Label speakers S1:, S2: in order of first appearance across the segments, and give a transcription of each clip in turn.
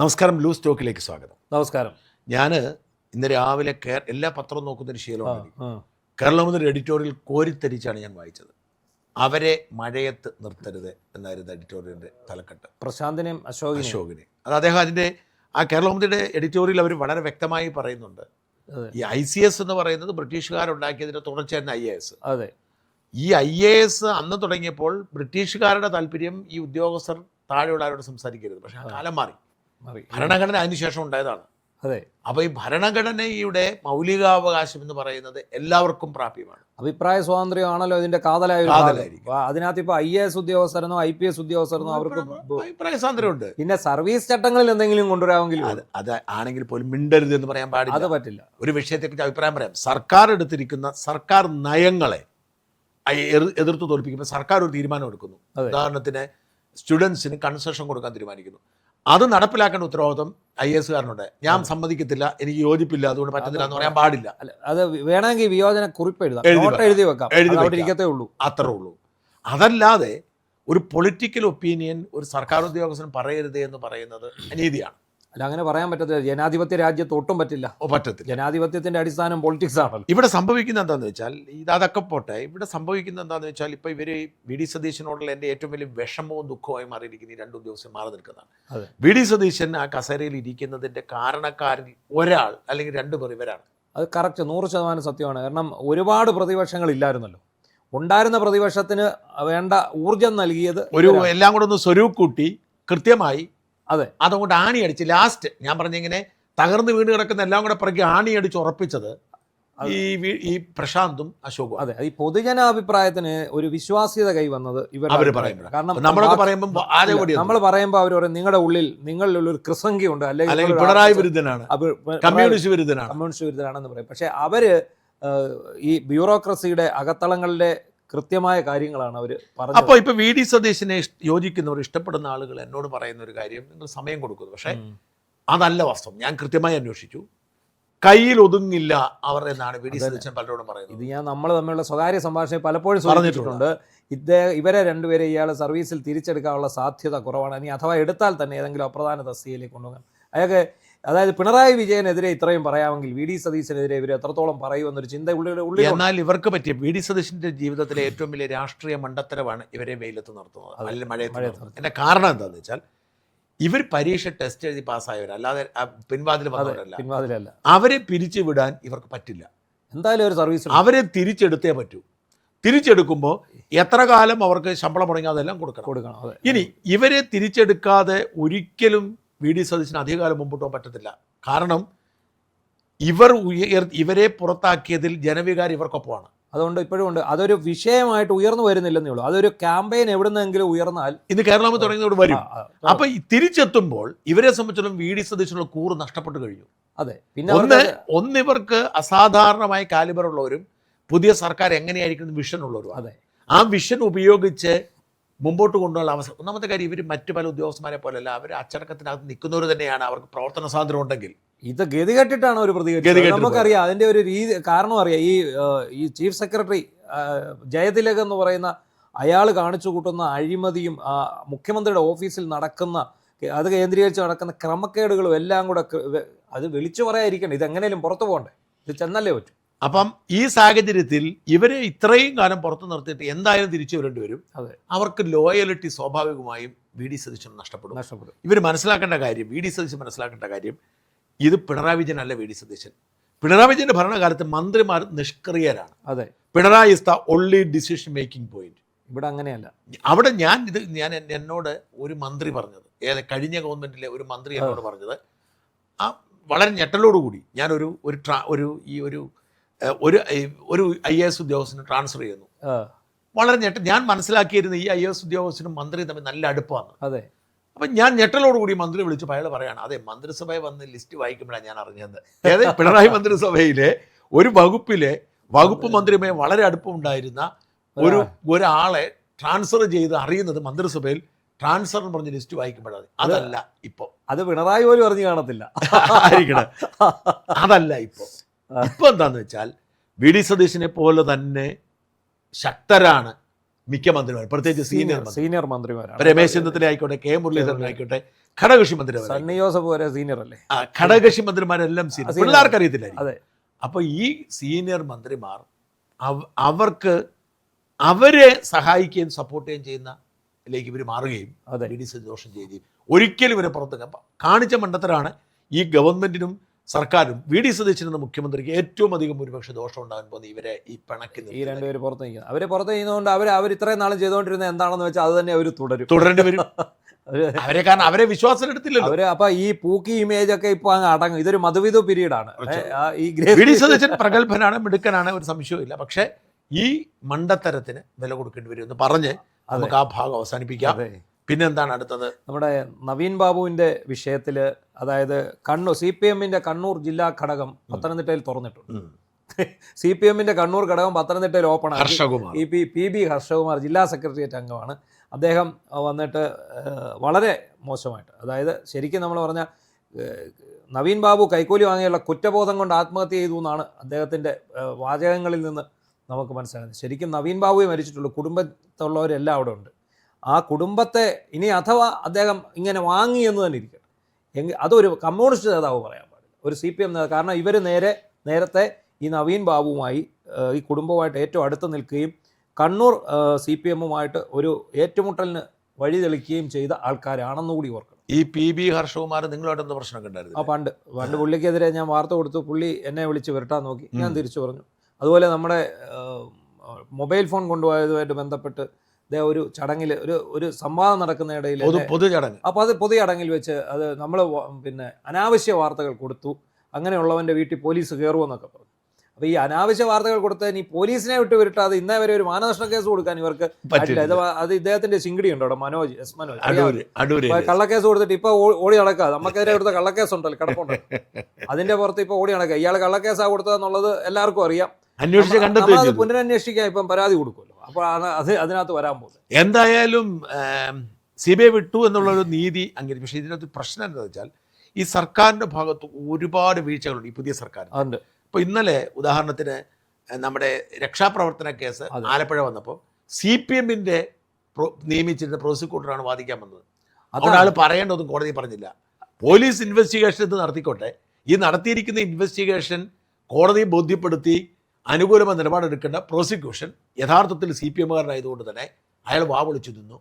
S1: നമസ്കാരം, ലൂസ് ടോക്കിലേക്ക് സ്വാഗതം.
S2: നമസ്കാരം.
S1: ഞാൻ ഇന്ന് രാവിലെ എല്ലാ പത്രവും നോക്കുന്നൊരു ശീലമാണ്. കേരളമുദ്ര എഡിറ്റോറിയൽ കോരിത്തരിച്ചാണ് ഞാൻ വായിച്ചത്. അവരെ മഴയത്ത് നിർത്തരുത് എന്നായിരുന്നു എഡിറ്റോറിയലിൻ്റെ തലക്കെട്ട്.
S2: പ്രശാന്തിനെയും
S1: അശോകിനെ അത് അദ്ദേഹം അതിൻ്റെ ആ കേരളമുദ്രയുടെ എഡിറ്റോറിയൽ അവർ വളരെ വ്യക്തമായി പറയുന്നുണ്ട്. ഈ ICS എന്ന് പറയുന്നത് ബ്രിട്ടീഷുകാരുണ്ടാക്കിയതിൻ്റെ തുടർച്ചയായിരുന്നു IAS.
S2: അതെ,
S1: ഈ IAS അന്ന് തുടങ്ങിയപ്പോൾ ബ്രിട്ടീഷുകാരുടെ താല്പര്യം ഈ ഉദ്യോഗസ്ഥർ താഴെയുള്ളവരോട് സംസാരിക്കരുത്. പക്ഷേ ആ കാലം മാറി. ഭരണഘടന അതിനുശേഷം ഉണ്ടായതാണ്.
S2: അതെ.
S1: അപ്പോൾ ഈ ഭരണഘടനയുടെ മൗലികാവകാശം എന്ന് പറയുന്നത് എല്ലാവർക്കും പ്രാപ്യമാണ്.
S2: അഭിപ്രായ സ്വാതന്ത്ര്യമാണല്ലോ ഇതിന്റെ കാതലായ. അതിനകത്ത് ഇപ്പൊ IAS ഉദ്യോഗസ്ഥരെന്നോ IPS ഉദ്യോഗസ്ഥരെന്നോ അവർക്ക്
S1: അഭിപ്രായ സ്വാതന്ത്ര്യമുണ്ട്.
S2: പിന്നെ സർവീസ് ചട്ടങ്ങളിൽ എന്തെങ്കിലും കൊണ്ടുവരാമെങ്കിലും
S1: അത് ആണെങ്കിൽ പോലും മിണ്ടരുത് എന്ന് പറയാൻ പാടില്ല.
S2: അത് പറ്റില്ല.
S1: ഒരു വിഷയത്തെക്കുറിച്ച് അഭിപ്രായം പറയാം. സർക്കാർ എടുത്തിരിക്കുന്ന സർക്കാർ നയങ്ങളെ എതിർത്ത് തോൽപ്പിക്കുമ്പോൾ സർക്കാർ ഒരു തീരുമാനം എടുക്കുന്നു. ഉദാഹരണത്തിന് സ്റ്റുഡൻസിന് കൺസെഷൻ കൊടുക്കാൻ തീരുമാനിക്കുന്നു. അത് നടപ്പിലാക്കേണ്ട ഉത്തരവാദിത്വം IAS-കാരനുണ്ട്. ഞാൻ സമ്മതിക്കത്തില്ല, എനിക്ക് യോജിപ്പില്ല, അതുകൊണ്ട് പറ്റത്തില്ല എന്ന് പറയാൻ പാടില്ല.
S2: അത് വേണമെങ്കിൽ വിയോജന കുറിപ്പ് എഴുതി വെക്കാം,
S1: അത്രേ ഉള്ളൂ. അതല്ലാതെ ഒരു പൊളിറ്റിക്കൽ ഒപ്പീനിയൻ ഒരു സർക്കാർ ഉദ്യോഗസ്ഥൻ പറയരുത് എന്ന് പറയുന്നത് അനീതിയാണ്.
S2: അല്ല, അങ്ങനെ പറയാൻ പറ്റത്തില്ല. ജനാധിപത്യ രാജ്യത്ത് ഒട്ടും പറ്റത്തില്ല. ജനാധിപത്യത്തിന്റെ അടിസ്ഥാനം പൊളിറ്റിക്സ് ആണല്ലോ.
S1: ഇവിടെ സംഭവിക്കുന്നത് എന്താണെന്ന് വെച്ചാൽ, അതൊക്കെ പോട്ടെ, ഇവിടെ സംഭവിക്കുന്നത് എന്താണെന്ന് വെച്ചാൽ, ഇപ്പോൾ ഇവർ VD സതീശനോടുള്ള എൻ്റെ ഏറ്റവും വലിയ വിഷമവും ദുഃഖവുമായി മാറിയിരിക്കുന്ന ഈ രണ്ട് ഉദ്യോഗസ്ഥർ മാറി നിൽക്കുന്നതാണ്. VD സതീശൻ ആ കസേരയിൽ ഇരിക്കുന്നതിൻ്റെ കാരണക്കാരിൽ ഒരാൾ അല്ലെങ്കിൽ രണ്ടുപേർ ഇവരാണ്.
S2: അത് കറക്റ്റ് 100% സത്യമാണ്. കാരണം ഒരുപാട് പ്രതിപക്ഷങ്ങളില്ലായിരുന്നല്ലോ. ഉണ്ടായിരുന്ന പ്രതിപക്ഷത്തിന് വേണ്ട ഊർജം നൽകിയത്
S1: എല്ലാം കൂടെ ഒന്ന് സ്വരൂപൂട്ടി കൃത്യമായി.
S2: അതെ,
S1: അതുകൊണ്ട് ആണി അടിച്ച് ലാസ്റ്റ് ഞാൻ പറഞ്ഞിങ്ങനെ തകർന്ന് വീണ് കിടക്കുന്ന എല്ലാം കൂടെ പിറകെ ആണി അടിച്ച് ഉറപ്പിച്ചത് ഈ പ്രശാന്തും അശോകും.
S2: അതെ, ഈ പൊതുജനാഭിപ്രായത്തിന് ഒരു വിശ്വാസ്യത കൈവന്നത്
S1: അവർ പറയുമ്പോൾ. കാരണം നമ്മൾ
S2: പറയുമ്പോൾ അവർ പറയും നിങ്ങളുടെ ഉള്ളിൽ ഒരു കൃസംഖ്യ ഉണ്ട്,
S1: അല്ലെങ്കിൽ പിണറായി വിരുദ്ധനാണ്, കമ്മ്യൂണിസ്റ്റ്
S2: വിരുദ്ധനാണെന്ന് പറയും. പക്ഷെ അവര് ഈ ബ്യൂറോക്രസിയുടെ അകത്തളങ്ങളിലെ കൃത്യമായ കാര്യങ്ങളാണ് അവർ പറഞ്ഞത്.
S1: അപ്പോൾ ഇപ്പോൾ VD സതീശനെ യോജിക്കുന്നവർ, ഇഷ്ടപ്പെടുന്ന ആളുകൾ എന്നോട് പറയുന്ന ഒരു കാര്യം, നിങ്ങൾ സമയം കൊടുക്കുന്നു. പക്ഷേ അതല്ല വാസ്തവം. ഞാൻ കൃത്യമായി അന്വേഷിച്ചു. കയ്യിൽ ഒതുങ്ങില്ല അവർ എന്നാണ് VD സതീശൻ പലരോടും പറയുന്നത്.
S2: ഇത് നമ്മൾ തമ്മിലുള്ള സ്വകാര്യ സംഭാഷണം പലപ്പോഴും പറഞ്ഞിട്ടുണ്ട്. ഇവരെ രണ്ടുപേരെ ഇയാൾ സർവീസിൽ തിരിച്ചെടുക്കാനുള്ള സാധ്യത കുറവാണ്. ഇനി അഥവാ എടുത്താൽ തന്നെ ഏതെങ്കിലും അപ്രധാന തസ്തികയിലേക്ക് കൊണ്ടുപോകാൻ അയാൾക്ക്, അതായത് പിണറായി വിജയനെതിരെ ഇത്രയും പറയാമെങ്കിൽ VD സതീശനെതിരെ ഇവർ എത്രത്തോളം പറയുമെന്നൊരു ചിന്ത ഉള്ളിൽ.
S1: എന്നാൽ ഇവർക്ക് പറ്റിയ VD സതീശന്റെ ജീവിതത്തിലെ ഏറ്റവും വലിയ രാഷ്ട്രീയ മണ്ടത്തരമാണ് ഇവരെ വെയിലത്ത് നിർത്തുന്നത്, അല്ലെങ്കിൽ മഴയത്ത്. എൻ്റെ കാരണം എന്താണെന്ന് വെച്ചാൽ, ഇവർ പരീക്ഷ ടെസ്റ്റ് എഴുതി പാസ്സായവർ, അല്ലാതെ പിൻവാതിൽ വന്നവരല്ല. അവരെ പിരിച്ചു വിടാൻ ഇവർക്ക് പറ്റില്ല.
S2: എന്തായാലും ഒരു സർവീസ്
S1: അവരെ തിരിച്ചെടുത്തേ പറ്റൂ. തിരിച്ചെടുക്കുമ്പോൾ എത്ര കാലം അവർക്ക് ശമ്പളം മുടങ്ങാതെ എല്ലാം കൊടുക്കണം. ഇനി ഇവരെ തിരിച്ചെടുക്കാതെ ഒരിക്കലും VD സതീശന് അധികകാലം മുമ്പോട്ട് പോകാൻ പറ്റത്തില്ല. കാരണം ഇവരെ പുറത്താക്കിയതിൽ ജനവികാരം ഇവർക്കൊപ്പമാണ്.
S2: അതുകൊണ്ട് ഇപ്പോഴും ഉണ്ട്. അതൊരു വിഷയമായിട്ട് ഉയർന്നു വരുന്നില്ലെന്നേ ഉള്ളൂ. അതൊരു ക്യാമ്പയിൻ എവിടുന്നെങ്കിലും ഉയർന്നാൽ
S1: ഇന്ന് കേരളം തുടങ്ങിയതോട് വരും. അപ്പൊ തിരിച്ചെത്തുമ്പോൾ ഇവരെ സംബന്ധിച്ചിടത്തോളം VD സതീശനുള്ള കൂറ് നഷ്ടപ്പെട്ടു കഴിഞ്ഞു.
S2: അതെ, പിന്നെ
S1: ഇവർക്ക് അസാധാരണമായ കാലിബറുള്ളവരും പുതിയ സർക്കാർ എങ്ങനെയായിരിക്കും വിഷൻ ഉള്ളവരും.
S2: അതെ,
S1: ആ വിഷൻ ഉപയോഗിച്ച് മുമ്പോട്ട് കൊണ്ടുപോകാനുള്ള അവസരം. ഒന്നാമത്തെ കാര്യം, ഇവർ മറ്റു പല ഉദ്യോഗസ്ഥന്മാരെ പോലെയല്ല, അവർ അച്ചടക്കത്തിനകത്ത് നിൽക്കുന്നവർ തന്നെയാണ്. അവർക്ക് പ്രവർത്തന സ്വാതന്ത്ര്യം ഉണ്ടെങ്കിൽ
S2: ഇത് ഗതികെട്ടിട്ടാണ് ഒരു പ്രതികരിച്ചത്. നമുക്കറിയാം അതിന്റെ ഒരു രീതി, കാരണം അറിയാം. ഈ ചീഫ് സെക്രട്ടറി ജയതിലക് എന്ന് പറയുന്ന അയാൾ കാണിച്ചു കൂട്ടുന്ന അഴിമതിയും മുഖ്യമന്ത്രിയുടെ ഓഫീസിൽ നടക്കുന്ന, അത് കേന്ദ്രീകരിച്ച് നടക്കുന്ന ക്രമക്കേടുകളും എല്ലാം കൂടെ അത് വിളിച്ചു പറയാതിരിക്കണം. ഇതെങ്ങനെയും പുറത്തു പോകണ്ടേ, ഇത് ചെന്നല്ലേ പറ്റും.
S1: അപ്പം ഈ സാഹചര്യത്തിൽ ഇവരെ ഇത്രയും കാലം പുറത്തു നിർത്തിയിട്ട് എന്തായാലും തിരിച്ചു വരേണ്ടി വരും. അവർക്ക് ലോയലിറ്റി സ്വാഭാവികമായും VD സതീശൻ നഷ്ടപ്പെടും. ഇവർ മനസ്സിലാക്കേണ്ട കാര്യം, VD സതീശൻ മനസ്സിലാക്കേണ്ട കാര്യം, ഇത് പിണറായി വിജയൻ അല്ല VD സതീശൻ. പിണറായി വിജയന്റെ ഭരണകാലത്ത് മന്ത്രിമാർ നിഷ്ക്രിയരാണ്.
S2: അതെ,
S1: Pinarayi is the only decision making point.
S2: ഇവിടെ അങ്ങനെയല്ല.
S1: അവിടെ എന്നോട് ഒരു മന്ത്രി പറഞ്ഞത്, കഴിഞ്ഞ ഗവൺമെന്റിലെ ഒരു മന്ത്രി എന്നോട് പറഞ്ഞത്, വളരെ ഞെട്ടലോടുകൂടി ഞാനൊരു IAS ഉദ്യോഗസ്ഥന് ട്രാൻസ്ഫർ ചെയ്യുന്നു. വളരെ ഞാൻ മനസ്സിലാക്കിയിരുന്ന ഈ IAS ഉദ്യോഗസ്ഥനും മന്ത്രി തമ്മിൽ നല്ല അടുപ്പമാണ്.
S2: അതെ,
S1: അപ്പം ഞാൻ ഞെട്ടലോടുകൂടി മന്ത്രി വിളിച്ചു അയാൾ പറയാണ്, അതെ, മന്ത്രിസഭയിൽ വന്ന് ലിസ്റ്റ് വായിക്കുമ്പോഴാണ് ഞാൻ അറിഞ്ഞത്. അതായത് പിണറായി മന്ത്രിസഭയിലെ ഒരു വകുപ്പ് മന്ത്രിയുമായി വളരെ അടുപ്പമുണ്ടായിരുന്ന ഒരാളെ ട്രാൻസ്ഫർ ചെയ്ത് അറിയുന്നത് മന്ത്രിസഭയിൽ ട്രാൻസ്ഫർ എന്ന് പറഞ്ഞ ലിസ്റ്റ് വായിക്കുമ്പോഴാണ്. അതല്ല ഇപ്പോൾ,
S2: അത് പിണറായി പോലും അറിഞ്ഞു കാണത്തില്ല.
S1: അതല്ല ഇപ്പോൾ എന്താന്ന് വെച്ചാൽ, VD സതീശനെ പോലെ തന്നെ ശക്തരാണ് മിക്ക മന്ത്രിമാർ, പ്രത്യേകിച്ച് സീനിയർ മന്ത്രിമാരാണ്. രമേശ് ചെന്നിത്തല ആയിക്കോട്ടെ, K മുരളീധരൻ ആയിക്കോട്ടെ, ഘടകകക്ഷി മന്ത്രി
S2: സണ്ണി ജോസഫ് വരെ സീനിയർ അല്ലേ?
S1: ഘടകകക്ഷി മന്ത്രിമാരെല്ലാം സീനിയർ, പിള്ളേർക്ക് അറിയത്തില്ലായിരിക്കും.
S2: അതെ.
S1: അപ്പോൾ ഈ സീനിയർ മന്ത്രിമാർ അവർക്ക് അവരെ സഹായിക്കുകയും സപ്പോർട്ട് ചെയ്യുകയും ചെയ്യുന്നതിലേക്ക് ഇവർ മാറുകയും വി ഡി സതീശൻ ദോഷം ചെയ്യുകയും ഒരിക്കലും ഇവരെ പുറത്ത് കാണിച്ച മണ്ടത്തരാണ് ഈ ഗവൺമെന്റിനും സർക്കാരും വി ഡി സതീശൻ എന്ന മുഖ്യമന്ത്രിക്ക് ഏറ്റവും അധികം ഒരുപക്ഷെ ദോഷം ഉണ്ടാകാൻ പോകുന്നത് ഇവരെ ഈ പിണക്കി
S2: ഈ രണ്ടുപേര് പുറത്ത് നിൽക്കുന്നത്. അവര് പുറത്ത് ചെയ്യുന്നതുകൊണ്ട് അവർ ഇത്രയും നാളും ചെയ്തുകൊണ്ടിരുന്നത് എന്താണെന്ന് വെച്ചാൽ അത് തന്നെ അവർ തുടരേണ്ടി
S1: വരും. അവരെ കാരണം അവരെ വിശ്വാസം എടുത്തില്ലല്ലോ.
S2: അവര് അപ്പൊ ഈ പൂക്കി ഇമേജ് ഒക്കെ ഇപ്പൊ അങ്ങ് അടങ്ങും. ഇതൊരു മധുവിധു പീരീഡാണ്.
S1: വി ഡി സതീശൻ പ്രഗത്ഭനാണ്, മിടുക്കനാണ്, ഒരു സംശയവും ഇല്ല. പക്ഷെ ഈ മണ്ടത്തരത്തിന് വില കൊടുക്കേണ്ടി വരും എന്ന് പറഞ്ഞ് നമുക്ക് ആ ഭാഗം അവസാനിപ്പിക്കാം. പിന്നെ എന്താണ് അടുത്തത്? നമ്മുടെ
S2: നവീൻ ബാബുവിന്റെ വിഷയത്തില്, അതായത് CPM-ന്റെ കണ്ണൂർ ജില്ലാ ഘടകം പത്തനംതിട്ടയിൽ തുറന്നിട്ടുണ്ട്. CPM-ന്റെ കണ്ണൂർ ഘടകം പത്തനംതിട്ടയിൽ ഓപ്പൺ ആക്കി. PB ഹർഷകുമാർ ജില്ലാ സെക്രട്ടേറിയറ്റ് അംഗമാണ്. അദ്ദേഹം വന്നിട്ട് വളരെ മോശമായിട്ട്, അതായത് ശരിക്കും നമ്മൾ പറഞ്ഞാൽ നവീൻ ബാബു കൈക്കൂലി വാങ്ങിയുള്ള കുറ്റബോധം കൊണ്ട് ആത്മഹത്യ ചെയ്തു എന്നാണ് അദ്ദേഹത്തിൻ്റെ വാചകങ്ങളിൽ നിന്ന് നമുക്ക് മനസ്സിലാകുന്നത്. ശരിക്കും നവീൻ ബാബുവെ മരിച്ചിട്ടുള്ളൂ, കുടുംബത്തുള്ളവരെല്ലാം അവിടെ ഉണ്ട്. ആ കുടുംബത്തെ ഇനി അഥവാ അദ്ദേഹം ഇങ്ങനെ വാങ്ങി എന്ന് തന്നെ ഇരിക്കട്ടെ, അതൊരു കമ്മ്യൂണിസ്റ്റ് നേതാവ് പറയാൻ പാടില്ല, ഒരു CPM നേതാവ്. കാരണം ഇവർ നേരത്തെ ഈ നവീൻ ബാബുവുമായി ഈ കുടുംബവുമായിട്ട് ഏറ്റവും അടുത്ത് നിൽക്കുകയും കണ്ണൂർ CPM-ഉമായിട്ട് ഒരു ഏറ്റുമുട്ടലിന് വഴി തെളിക്കുകയും ചെയ്ത ആൾക്കാരാണെന്നുകൂടി ഓർക്കണം.
S1: ഈ PB ഹർഷകുമാർ നിങ്ങളോട് പ്രശ്നമൊക്കെ ഉണ്ടായിരുന്നു?
S2: പണ്ട് പുള്ളിക്കെതിരെ ഞാൻ വാർത്ത കൊടുത്തു, പുള്ളി എന്നെ വിളിച്ച് വിരട്ടാൻ നോക്കി, ഞാൻ തിരിച്ചു പറഞ്ഞു. അതുപോലെ നമ്മുടെ മൊബൈൽ ഫോൺ കൊണ്ടുപോയതുമായിട്ട് ബന്ധപ്പെട്ട് ഒരു ചടങ്ങിൽ ഒരു സംവാദം നടക്കുന്നതിടയിൽ
S1: പൊതുചടങ്ങ്,
S2: അപ്പോൾ അത് പൊതുചടങ്ങിൽ വെച്ച് അത് നമ്മൾ പിന്നെ അനാവശ്യ വാർത്തകൾ കൊടുത്തു, അങ്ങനെയുള്ളവൻ്റെ വീട്ടിൽ പോലീസ് കയറുമെന്നൊക്കെ പറഞ്ഞു. അപ്പോൾ ഈ അനാവശ്യ വാർത്തകൾ കൊടുത്തതിന് ഈ പോലീസിനെ വിട്ട് വിരട്ടാതെ ഇന്നേ വരെ ഒരു മാനനഷ്ട കേസ് കൊടുക്കാൻ ഇവർക്ക് പറ്റില്ല. അത് ഇദ്ദേഹത്തിന്റെ ചിങ്കിടി ഉണ്ട് അവിടെ, മനോജ്. കള്ളക്കേസ് കൊടുത്തിട്ട് ഇപ്പൊ ഓടി നടക്കുക. നമുക്കെതിരെ കൊടുത്ത കള്ളക്കേസ് ഉണ്ടല്ലോ, കിടപ്പുണ്ടല്ലോ, അതിന്റെ പുറത്ത് ഇപ്പൊ ഓടി നടക്കുക. ഇയാൾ കള്ളക്കേസാണ് കൊടുത്തതെന്നുള്ളത് എല്ലാവർക്കും അറിയാം. അത് പുനരന്വേഷിക്കാൻ ഇപ്പം പരാതി കൊടുക്കുമല്ലോ. അപ്പോൾ അതിനകത്ത് വരാൻ പോകുന്നത്
S1: എന്തായാലും CBI വിട്ടു എന്നുള്ളൊരു നീതി അംഗീകരിച്ചു. പക്ഷേ ഇതിനകത്ത് പ്രശ്നം എന്താണെന്ന് വെച്ചാൽ ഈ സർക്കാരിന്റെ ഭാഗത്ത് ഒരുപാട് വീഴ്ചകളുണ്ട് ഈ പുതിയ സർക്കാർ. ഇപ്പോൾ ഇന്നലെ ഉദാഹരണത്തിന് നമ്മുടെ രക്ഷാപ്രവർത്തന കേസ് ആലപ്പുഴ വന്നപ്പോൾ CPM-ന്റെ നിയമിച്ചിരുന്ന പ്രോസിക്യൂട്ടറാണ് വാദിക്കാൻ വന്നത്. അതൊരാൾ പറയേണ്ടതും കോടതി പറഞ്ഞില്ല. പോലീസ് ഇൻവെസ്റ്റിഗേഷൻ നടത്തിക്കോട്ടെ, ഈ നടത്തിയിരിക്കുന്ന ഇൻവെസ്റ്റിഗേഷൻ കോടതിയെ ബോധ്യപ്പെടുത്തി അനുകൂലമായ നിലപാടെടുക്കേണ്ട പ്രോസിക്യൂഷൻ യഥാർത്ഥത്തിൽ CPM-കാരനായതുകൊണ്ട് തന്നെ അയാൾ വാവിളിച്ചു നിന്നു.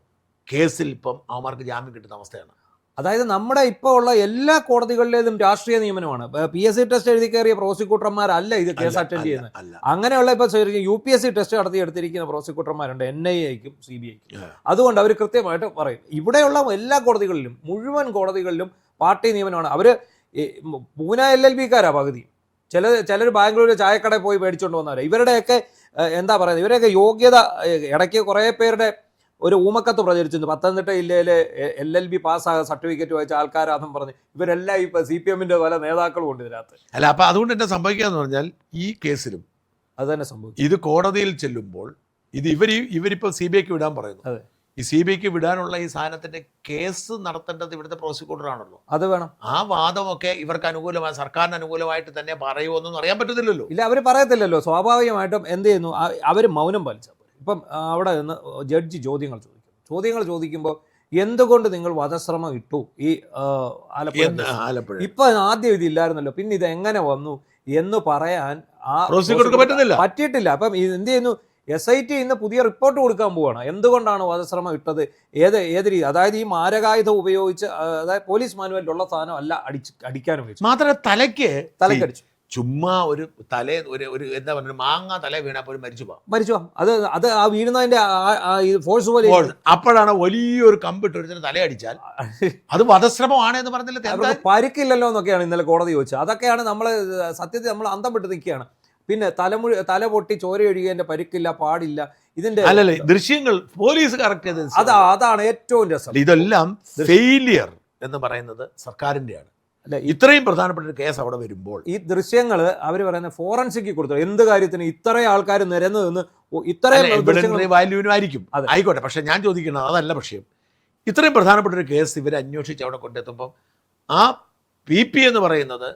S1: കേസിൽ ഇപ്പം അവന്മാർക്ക് ജാമ്യം കിട്ടുന്ന അവസ്ഥയാണ്.
S2: അതായത് നമ്മുടെ ഇപ്പോൾ ഉള്ള എല്ലാ കോടതികളിലേതും രാഷ്ട്രീയ നിയമനമാണ്. PSC ടെസ്റ്റ് എഴുതി കയറിയ പ്രോസിക്യൂട്ടർമാരല്ല ഇത് കേസ് അറ്റൻഡ് ചെയ്യുന്നത്. അങ്ങനെയുള്ള ഇപ്പോൾ UPSC ടെസ്റ്റ് നടത്തി എടുത്തിരിക്കുന്ന പ്രോസിക്യൂട്ടർമാരുണ്ട്, NIA-ക്കും CBI-ക്കും. അതുകൊണ്ട് അവർ കൃത്യമായിട്ട് പറയും. ഇവിടെയുള്ള എല്ലാ കോടതികളിലും, മുഴുവൻ കോടതികളിലും പാർട്ടി നിയമനമാണ്. അവർ പൂന LLB-കാരാ പകുതി. ചിലർ ബാംഗ്ലൂർ ചായക്കടയിൽ പോയി മേടിച്ചുകൊണ്ട് വന്നവരാ. ഇവരുടെയൊക്കെ എന്താ പറയുന്നത്, ഇവരെയൊക്കെ യോഗ്യത, ഇടയ്ക്ക് കുറേ പേരുടെ ഒരു ഊമക്കത്ത് പ്രചരിച്ചിരുന്നു. പത്തനംതിട്ട ജില്ലയിലെ LLB പാസ്സായ സർട്ടിഫിക്കറ്റ് വായിച്ച ആൾക്കാരാണെന്നും പറഞ്ഞ് ഇവരെല്ലാം ഇപ്പൊ CPM-ന്റെ പല നേതാക്കളും ഉണ്ട് ഇതിനകത്ത്.
S1: അല്ല, അപ്പൊ അതുകൊണ്ട് എന്താ സംഭവിക്കാന്ന് പറഞ്ഞാൽ ഈ കേസിലും
S2: അത് തന്നെ സംഭവിക്കും.
S1: ഇത് കോടതിയിൽ ചെല്ലുമ്പോൾ ഇത് ഇവരിപ്പോ CBI-ക്ക് വിടാൻ പറയുന്നു. ഈ CBI-ക്ക് വിടാനുള്ള ഈ സാധനത്തിന്റെ കേസ് നടത്തേണ്ടത് ഇവിടുത്തെ പ്രോസിക്യൂട്ടറാണല്ലോ.
S2: അത് വേണം.
S1: ആ വാദമൊക്കെ ഇവർക്ക് അനുകൂലമായി, സർക്കാരിന് അനുകൂലമായിട്ട് തന്നെ പറയുമോന്നൊന്നും അറിയാൻ പറ്റത്തില്ലല്ലോ.
S2: ഇല്ല, അവർ പറയത്തില്ലല്ലോ. സ്വാഭാവികമായിട്ടും എന്ത് ചെയ്യുന്നു, അവർ മൗനം പാലിച്ചാൽ. ഇപ്പം അവിടെ നിന്ന് ജഡ്ജി ചോദ്യങ്ങൾ ചോദിക്കുമ്പോൾ എന്തുകൊണ്ട് നിങ്ങൾ വധശ്രമം ഇട്ടു ഈ ആലപ്പുഴ, ഇപ്പൊ ആദ്യം ഇതില്ലായിരുന്നല്ലോ, പിന്നെ ഇത് എങ്ങനെ വന്നു എന്ന് പറയാൻ പറ്റിയിട്ടില്ല. അപ്പം എന്ത് ചെയ്യുന്നു, SIT ഇന്ന് പുതിയ റിപ്പോർട്ട് കൊടുക്കാൻ പോവുകയാണ്. എന്തുകൊണ്ടാണ് വധശ്രമം ഇട്ടത്, ഏത് രീതി, അതായത് ഈ മാരകായുധം ഉപയോഗിച്ച്, അതായത് പോലീസ് മാനുവലിലുള്ള സാധനം അല്ല അടിക്കാൻ ഉപയോഗിച്ചു.
S1: മാത്രമല്ല
S2: തലക്കടിച്ചു.
S1: ചുമ്മാ ഒരു എന്താ പറയുക, മാങ്ങ തല വീണപ്പോൾ മരിച്ചു പോവാം.
S2: അത് ആ വീഴുന്നതിന്റെ ഫോഴ്സ് പോലെ.
S1: അപ്പോഴാണ് വലിയൊരു കമ്പിട്ട് ഒരു തലയടിച്ചാൽ അത് വധശ്രമമാണ് എന്ന് പറഞ്ഞില്ല.
S2: പരിക്കില്ലല്ലോ എന്നൊക്കെയാണ് ഇന്നലെ കോടതി ചോദിച്ചത്. അതൊക്കെയാണ് നമ്മൾ സത്യത്തിൽ നമ്മൾ അന്തം വിട്ട് നിൽക്കുകയാണ്. പിന്നെ തല പൊട്ടി ചോരയൊഴുകിയതിന്റെ പരിക്കില്ല, പാടില്ല. ഇതിന്റെ
S1: ദൃശ്യങ്ങൾ പോലീസ് കറക്റ്റ് ചെയ്ത്
S2: അതാണ് ഏറ്റവും രസം.
S1: ഇതെല്ലാം ഫെയിലിയർ എന്ന് പറയുന്നത് സർക്കാരിന്റെയാണ്. ഇത്രയും പ്രധാനപ്പെട്ട ഒരു കേസ് അവിടെ വരുമ്പോൾ
S2: ഈ ദൃശ്യങ്ങൾ അവർ പറയുന്ന ഫോറൻസിക് കൊടുത്തു. എന്ത് കാര്യത്തിന് ഇത്രയും ആൾക്കാർ നിരന്നു നിന്ന് ഇത്രയും
S1: വാല്യൂവിനായിരിക്കും, ആയിക്കോട്ടെ. പക്ഷെ ഞാൻ ചോദിക്കുന്നത് അതല്ല വിഷയം. ഇത്രയും പ്രധാനപ്പെട്ട ഒരു കേസ് ഇവർ അന്വേഷിച്ച് അവിടെ കൊണ്ടെത്തുമ്പോൾ ആ PP എന്ന് പറയുന്നത്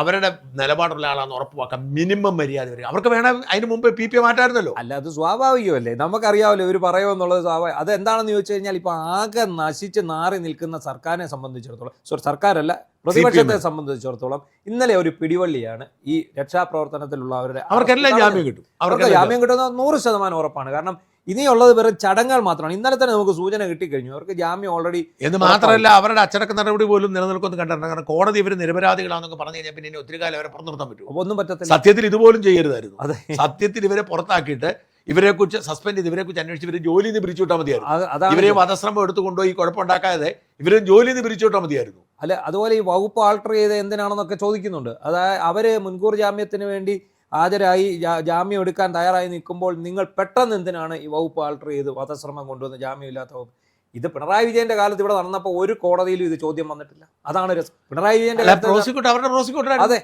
S1: അവരുടെ നിലപാടുള്ള ആളാണെന്ന് ഉറപ്പുവാക്കാൻ മിനിമം മര്യാദ വരിക. അവർക്ക് വേണം അതിന് മുമ്പ് PPA മാറ്റായിരുന്നല്ലോ.
S2: അല്ല, അത് സ്വാഭാവികമല്ലേ, നമുക്കറിയാമല്ലോ ഇവർ പറയുമെന്നുള്ളത് സ്വാഭാവികം. അത് എന്താണെന്ന് ചോദിച്ചു കഴിഞ്ഞാൽ ഇപ്പോൾ ആകെ നശിച്ച് നാറി നിൽക്കുന്ന സർക്കാരിനെ സംബന്ധിച്ചിടത്തോളം, സർക്കാരല്ല പ്രതിപക്ഷത്തെ സംബന്ധിച്ചിടത്തോളം ഇന്നലെ ഒരു പിടിവള്ളിയാണ് ഈ രക്ഷാപ്രവർത്തനത്തിലുള്ള
S1: അവർക്കെല്ലാം ജാമ്യം കിട്ടും.
S2: അവർക്ക് ജാമ്യം കിട്ടുന്നത് 100% ഉറപ്പാണ്. കാരണം ഇനിയുള്ളത് വെറും ചടങ്ങുകൾ മാത്രമാണ്. ഇന്നലെ തന്നെ നമുക്ക് സൂചന കിട്ടിക്കഴിഞ്ഞു അവർക്ക് ജാമ്യം ഓൾറെഡി.
S1: എന്ന് മാത്രമല്ല അവരുടെ അച്ചടക്ക നടപടി പോലും നിലനിൽക്കുന്നു കണ്ടിട്ടുണ്ട്. കാരണം കോടതി ഇവർ നിരപരാധികളാണെന്നൊക്കെ പറഞ്ഞു കഴിഞ്ഞാൽ പിന്നെ ഒത്തിരി കാലം അവരെ പുറത്തു നിർത്താൻ പറ്റും?
S2: ഒന്നും പറ്റത്തില്ല.
S1: സത്യത്തിൽ ഇതുപോലും ചെയ്യരുതായിരുന്നു.
S2: അതെ,
S1: സത്യത്തിൽ ഇവരെ പുറത്താക്കിയിട്ട് ഇവരെക്കുറിച്ച് സസ്പെൻഡ് ചെയ്ത് ഇവരെക്കുറിച്ച് അന്വേഷിച്ച് ഇവരെ ജോലിയിൽ നിന്ന് പിരിച്ചു വിട്ടാൽ മതിയായിരുന്നു. ഇവരെ വധശ്രമം എടുത്തുകൊണ്ടുപോയി കുഴപ്പമുണ്ടാക്കാതെ ഇവരെ ജോലിയിൽ നിന്ന് പിരിച്ചു വിട്ടാൽ മതിയായിരുന്നു.
S2: അല്ല, അതുപോലെ ഈ വകുപ്പ് ആൾട്ടർ ചെയ്ത് എന്തിനാണെന്നൊക്കെ ചോദിക്കുന്നുണ്ട്. അതായത് അവര് മുൻകൂർ ജാമ്യത്തിന് വേണ്ടി ഹാജരായി ജാമ്യം എടുക്കാൻ തയ്യാറായി നിൽക്കുമ്പോൾ നിങ്ങൾ പെട്ടെന്ന് എന്തിനാണ് ഈ വകുപ്പ് ആൾട്ടർ ചെയ്ത് വധശ്രമം കൊണ്ടുവന്ന് ജാമ്യമില്ലാത്ത വകുപ്പ്? ഇത് പിണറായി വിജയന്റെ കാലത്ത് ഇവിടെ നടന്നപ്പോൾ ഒരു കോടതിയിലും ഇത് ചോദ്യം വന്നിട്ടില്ല. അതാണ് രസം. പിണറായി വിജയന്റെ
S1: പ്രോസിക്യൂട്ടർ
S2: അതെ,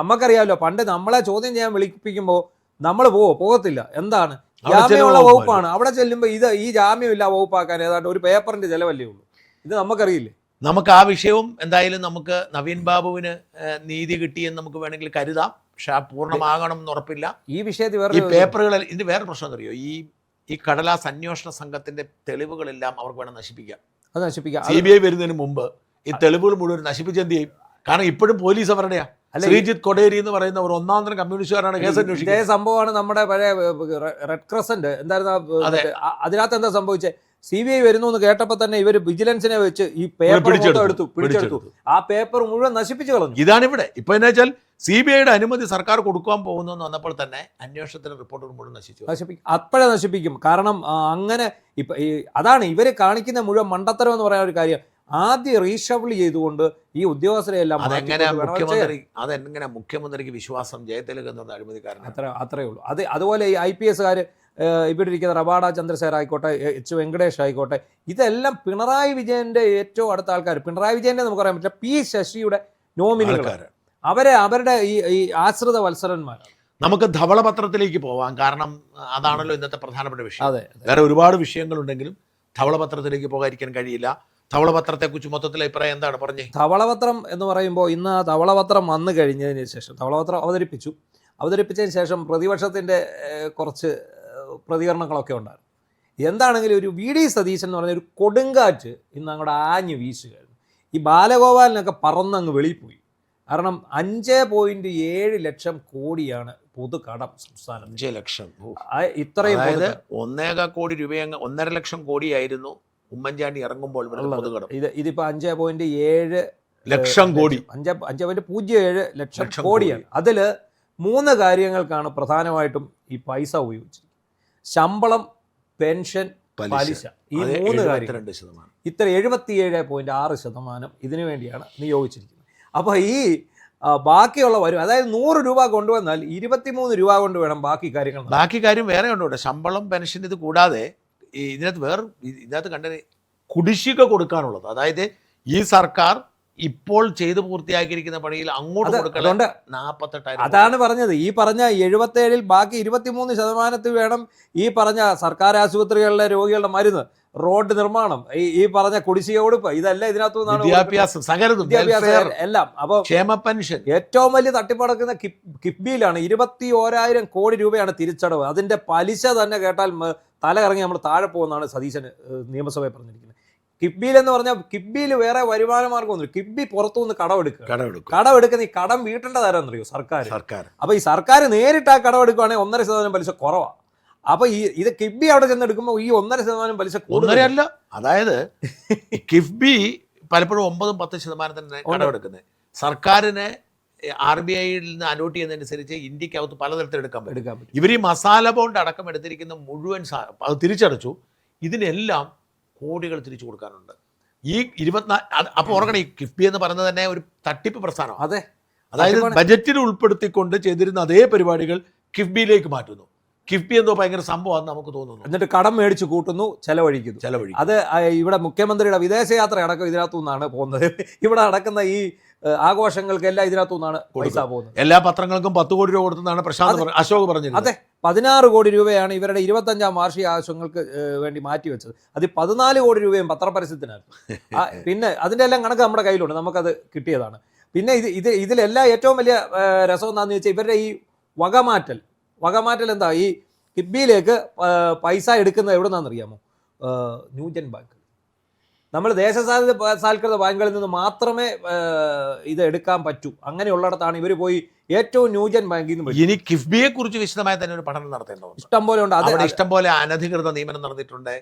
S2: നമുക്കറിയാമല്ലോ പണ്ട് നമ്മളെ ചോദ്യം ചെയ്യാൻ വിളിപ്പിക്കുമ്പോൾ നമ്മൾ പോകത്തില്ല. എന്താണ് ജാമ്യമുള്ള വകുപ്പാണ്. അവിടെ ചെല്ലുമ്പോൾ ഈ ജാമ്യമില്ല വകുപ്പാക്കാൻ ഏതാണ്ട് ഒരു പേപ്പറിന്റെ ചെലവല്ലേ ഉള്ളൂ. ഇത് നമുക്കറിയില്ലേ.
S1: നമുക്ക് ആ വിഷയവും എന്തായാലും നമുക്ക് നവീൻ ബാബുവിന് നീതി കിട്ടിയെന്ന് നമുക്ക് വേണമെങ്കിൽ കരുതാം. പക്ഷെ ആ പൂർണ്ണമാകണം എന്ന് ഉറപ്പില്ല.
S2: ഈ വിഷയത്തിൽ
S1: ഈ പേപ്പറുകളിൽ ഇതിന് വേറെ പ്രശ്നം എന്നറിയോ? ഈ കടലാസ് അന്വേഷണ സംഘത്തിന്റെ തെളിവുകളെല്ലാം അവർക്ക് വേണം നശിപ്പിക്കാം.
S2: അത് നശിപ്പിക്കാം.
S1: CBI വരുന്നതിന് മുമ്പ് ഈ തെളിവുകൾ മുഴുവൻ നശിപ്പിച്ചെന്ത് ചെയ്യും? കാരണം ഇപ്പോഴും പോലീസ് അവരുടെയാ. ശ്രീജിത്ത് കൊടേരി എന്ന് പറയുന്ന ഒരു ഒന്നാന്തരം കമ്മ്യൂണിസ്റ്റുകാരാണ് കേസ് അന്വേഷിക്കുന്നത്.
S2: ഇതേ സംഭവമാണ് നമ്മുടെ പഴയ റെഡ് ക്രസന്റ്. എന്തായിരുന്നു അതിനകത്ത് എന്താ സംഭവിച്ചത്? CBI വരുന്നു എന്ന് കേട്ടപ്പോൾ തന്നെ ഇവർ വിജിലൻസിനെ വെച്ച് ഈ പേപ്പർ പിടിച്ചെടുത്തു. ആ പേപ്പർ മുഴുവൻ നശിപ്പിച്ചു കളഞ്ഞു.
S1: ഇതാണ് ഇവിടെ ഇപ്പൊ എന്നാ വെച്ചാൽ CBIയുടെ അനുമതി സർക്കാർ കൊടുക്കാൻ പോകുന്നു എന്ന് വന്നപ്പോൾ തന്നെ അന്വേഷണത്തിന്റെ റിപ്പോർട്ടുകൾ മുഴുവൻ നശിപ്പിക്കും.
S2: അപ്പോഴേ നശിപ്പിക്കും. കാരണം അങ്ങനെ ഇപ്പൊ അതാണ് ഇവര് കാണിക്കുന്ന മുഴുവൻ മണ്ടത്തരം എന്ന് പറയുന്ന ഒരു കാര്യം. ആദ്യം റീഷഫിൾ ചെയ്തുകൊണ്ട് ഈ ഉദ്യോഗസ്ഥരെ എല്ലാം
S1: അതെങ്ങനെ മുഖ്യമന്ത്രിക്ക് വിശ്വാസം ജയതിലക് എന്ന അഴിമതിക്കാരൻ
S2: അത്രേ ഉള്ളൂ. അതുപോലെ ഈ IPS ഇവിടെ ഇരിക്കുന്ന റബാഡ ചന്ദ്രശേഖർ ആയിക്കോട്ടെ, H വെങ്കടേഷ് ആയിക്കോട്ടെ, ഇതെല്ലാം പിണറായി വിജയന്റെ ഏറ്റവും അടുത്ത ആൾക്കാർ. പിണറായി വിജയന്റെ നമുക്കറിയാൻ പറ്റില്ല, P ശശിയുടെ നോമിനികളാണ്. അവരുടെ ഈ ആശ്രിത വത്സരന്മാരാണ്.
S1: നമുക്ക് ധവളപത്രത്തിലേക്ക് പോവാം. കാരണം അതാണല്ലോ ഇന്നത്തെ പ്രധാനപ്പെട്ട വിഷയം. വേറെ ഒരുപാട് വിഷയങ്ങളുണ്ടെങ്കിലും ധവളപത്രത്തിലേക്ക് പോകാതിരിക്കാൻ കഴിയില്ല. ധവളപത്രത്തെക്കുറിച്ച് മൊത്തത്തിൽ അഭിപ്രായം എന്താണ് പറഞ്ഞേ?
S2: ധവളപത്രം എന്ന് പറയുമ്പോൾ ഇന്ന് ആ ധവളപത്രം വന്നു കഴിഞ്ഞതിന് ശേഷം ധവളപത്രം അവതരിപ്പിച്ചതിന് ശേഷം പ്രതിപക്ഷത്തിൻ്റെ കുറച്ച് പ്രതികരണങ്ങളൊക്കെ ഉണ്ടായിരുന്നു. എന്താണെങ്കിലും ഒരു VD സതീശൻ എന്ന് പറഞ്ഞ ഒരു കൊടുങ്കാറ്റ് ഇന്ന് അങ്ങോട്ട് ആഞ്ഞ് വീശുകയായിരുന്നു. ഈ ബാലഗോപാലിനൊക്കെ പറന്നങ്ങ് വെളിയിൽ പോയി. കാരണം 5.7 ലക്ഷം കോടിയാണ് പൊതുകടം സംസ്ഥാനം.
S1: 5 ലക്ഷം
S2: ഇത്രയും
S1: 1.25 കോടി രൂപ 1.5 ലക്ഷം കോടിയായിരുന്നു ഉമ്മൻചാണ്ടി ഇറങ്ങുമ്പോൾ
S2: ഇതിപ്പോ 5.7
S1: ലക്ഷം കോടി
S2: 5.07 ലക്ഷം കോടിയാണ്. അതില് 3 കാര്യങ്ങൾക്കാണ് പ്രധാനമായിട്ടും ഈ പൈസ ഉപയോഗിച്ചത്. ശമ്പളം, പെൻഷൻ, പലിശ. ഈ 3 കാര്യങ്ങൾ ഇത്ര 77.6% ഇതിനു വേണ്ടിയാണ് നിയോഗിച്ചിരിക്കുന്നത്. അപ്പോൾ ഈ ബാക്കിയുള്ള വരും, അതായത് 100 രൂപ കൊണ്ടുവന്നാൽ 23 രൂപ കൊണ്ട് വേണം ബാക്കി കാര്യം
S1: വേറെ ഉണ്ടോ? ശമ്പളം, പെൻഷൻ, ഇത് കൂടാതെ ഇതിനകത്ത് കണ്ടത് കുടിശ്ശിക കൊടുക്കാനുള്ളത്. അതായത് ഈ സർക്കാർ ഇപ്പോൾ ചെയ്തു പൂർത്തിയാക്കിയിരിക്കുന്ന പണിയിൽ അങ്ങോട്ട് കൊടുക്കണം 48,000.
S2: അതാണ് പറഞ്ഞത്. ഈ പറഞ്ഞ 77-ൽ ബാക്കി 23% വേണം ഈ പറഞ്ഞ സർക്കാർ ആശുപത്രികളിലെ രോഗികളുടെ മരുന്ന്, റോഡ് നിർമ്മാണം, ഈ പറഞ്ഞ കുടിശ്ശിക കൊടുപ്പ്, ഇതെല്ലാം ഇതിനകത്തു നിന്നാണ്.
S1: വിദ്യാഭ്യാസം
S2: എല്ലാം. അപ്പോൾ ക്ഷേമ പെൻഷൻ ഏറ്റവും വലിയ തട്ടിപ്പടക്കുന്ന കിഫ്ബിയിലാണ് 21,000 കോടി രൂപയാണ് തിരിച്ചടവ്. അതിന്റെ പലിശ തന്നെ കേട്ടാൽ തല കറങ്ങി നമ്മൾ താഴെ പോകുന്നതാണ് സതീശൻ നിയമസഭയിൽ പറഞ്ഞിരിക്കുന്നത്. കിഫ്ബിയിൽ എന്ന് പറഞ്ഞാൽ കിഫ്ബിയിൽ വേറെ വരുമാന മാർഗ്ഗമൊന്നുമില്ല. കിഫ്ബി പുറത്തുനിന്ന് കടമെടുക്കുന്ന ഈ കടം വീട്ടേണ്ട തരാന്നറിയോ? സർക്കാർ. അപ്പൊ ഈ സർക്കാർ നേരിട്ട് ആ കടമെടുക്കുകയാണെങ്കിൽ 1.5% പലിശ കുറവാണ്. അപ്പൊ ഇത് കിഫ്ബി അവിടെ ചെന്നെടുക്കുമ്പോൾ ഈ 1.5% പലിശ
S1: കൂടുതലല്ല. അതായത് കിഫ്ബി പലപ്പോഴും 9-10% തന്നെ കടമെടുക്കുന്നത്. സർക്കാരിന് RBIയിൽ നിന്ന് അലോട്ട് ചെയ്യുന്നതനുസരിച്ച് ഇന്ത്യക്കകത്ത് പലതരത്തിൽ എടുക്കാൻ പറ്റും. ഇവർ ഈ മസാല ബോണ്ട് അടക്കം എടുത്തിരിക്കുന്ന മുഴുവൻ അത് തിരിച്ചടച്ചു. ഇതിനെല്ലാം കോടികൾ തിരിച്ചു കൊടുക്കാനുണ്ട്. ഈ 24 അപ്പോൾ ഓർക്കണം, ഈ കിഫ്ബി എന്ന് പറയുന്നത് തന്നെ ഒരു തട്ടിപ്പ് പ്രസ്ഥാനം.
S2: അതെ,
S1: അതായത് ബജറ്റിൽ ഉൾപ്പെടുത്തിക്കൊണ്ട് ചെയ്തിരുന്ന അതേ പരിപാടികൾ കിഫ്ബിയിലേക്ക് മാറ്റുന്നു. കിഫ്ബി എന്തോ ഭയങ്കര സംഭവമാണെന്ന് നമുക്ക് തോന്നുന്നു.
S2: എന്നിട്ട് കടം മേടിച്ച് കൂട്ടുന്നു, ചെലവഴിക്കുന്നു. അത് ഇവിടെ മുഖ്യമന്ത്രിയുടെ വിദേശയാത്ര അടക്കം ഇതിനകത്തു നിന്നാണ് പോകുന്നത്. ഇവിടെ നടക്കുന്ന ഈ ആഘോഷങ്ങൾക്കെല്ലാം ഇതിനകത്തു നിന്നാണ് പൈസ പോകുന്നത്.
S1: എല്ലാ പത്രങ്ങൾക്കും 10 കോടി രൂപ കൊടുത്തെന്നാണ് അശോക് പറഞ്ഞത്.
S2: അതെ, 16 കോടി രൂപയാണ് ഇവരുടെ 25ാം വാർഷിക ആവശ്യങ്ങൾക്ക് വേണ്ടി മാറ്റിവെച്ചത്. അത് 14 കോടി രൂപയും പത്രപരസ്യത്തിനായിരുന്നു. പിന്നെ അതിൻ്റെ എല്ലാം കണക്ക് നമ്മുടെ കയ്യിലുണ്ട്, നമുക്കത് കിട്ടിയതാണ്. പിന്നെ ഇതിലെല്ലാം ഏറ്റവും വലിയ രസം എന്താണെന്ന് വെച്ചാൽ ഇവരുടെ ഈ വകമാറ്റൽ എന്താ, ഈ കിബിയിലേക്ക് പൈസ എടുക്കുന്നത് എവിടെ നിന്നാണെന്നറിയാമോ? New gen bank. നമ്മൾ ദേശസാൽകൃത ബാങ്കുകളിൽ നിന്ന് മാത്രമേ ഇത് എടുക്കാൻ പറ്റൂ. അങ്ങനെയുള്ളിടത്താണ് ഇവർ പോയി ഏറ്റവും ന്യൂജൻ ബാങ്കിൽ നിന്ന്.
S1: ഇനി കിഫ്ബിയെ കുറിച്ച് വിശദമായി തന്നെ ഒരു പഠനം നടത്തേണ്ടതുണ്ട്.
S2: ഇഷ്ടം പോലെ ഉണ്ട്.
S1: അത് ഇഷ്ടം പോലെ അനധികൃത നിയമനം നടന്നിട്ടുണ്ട്,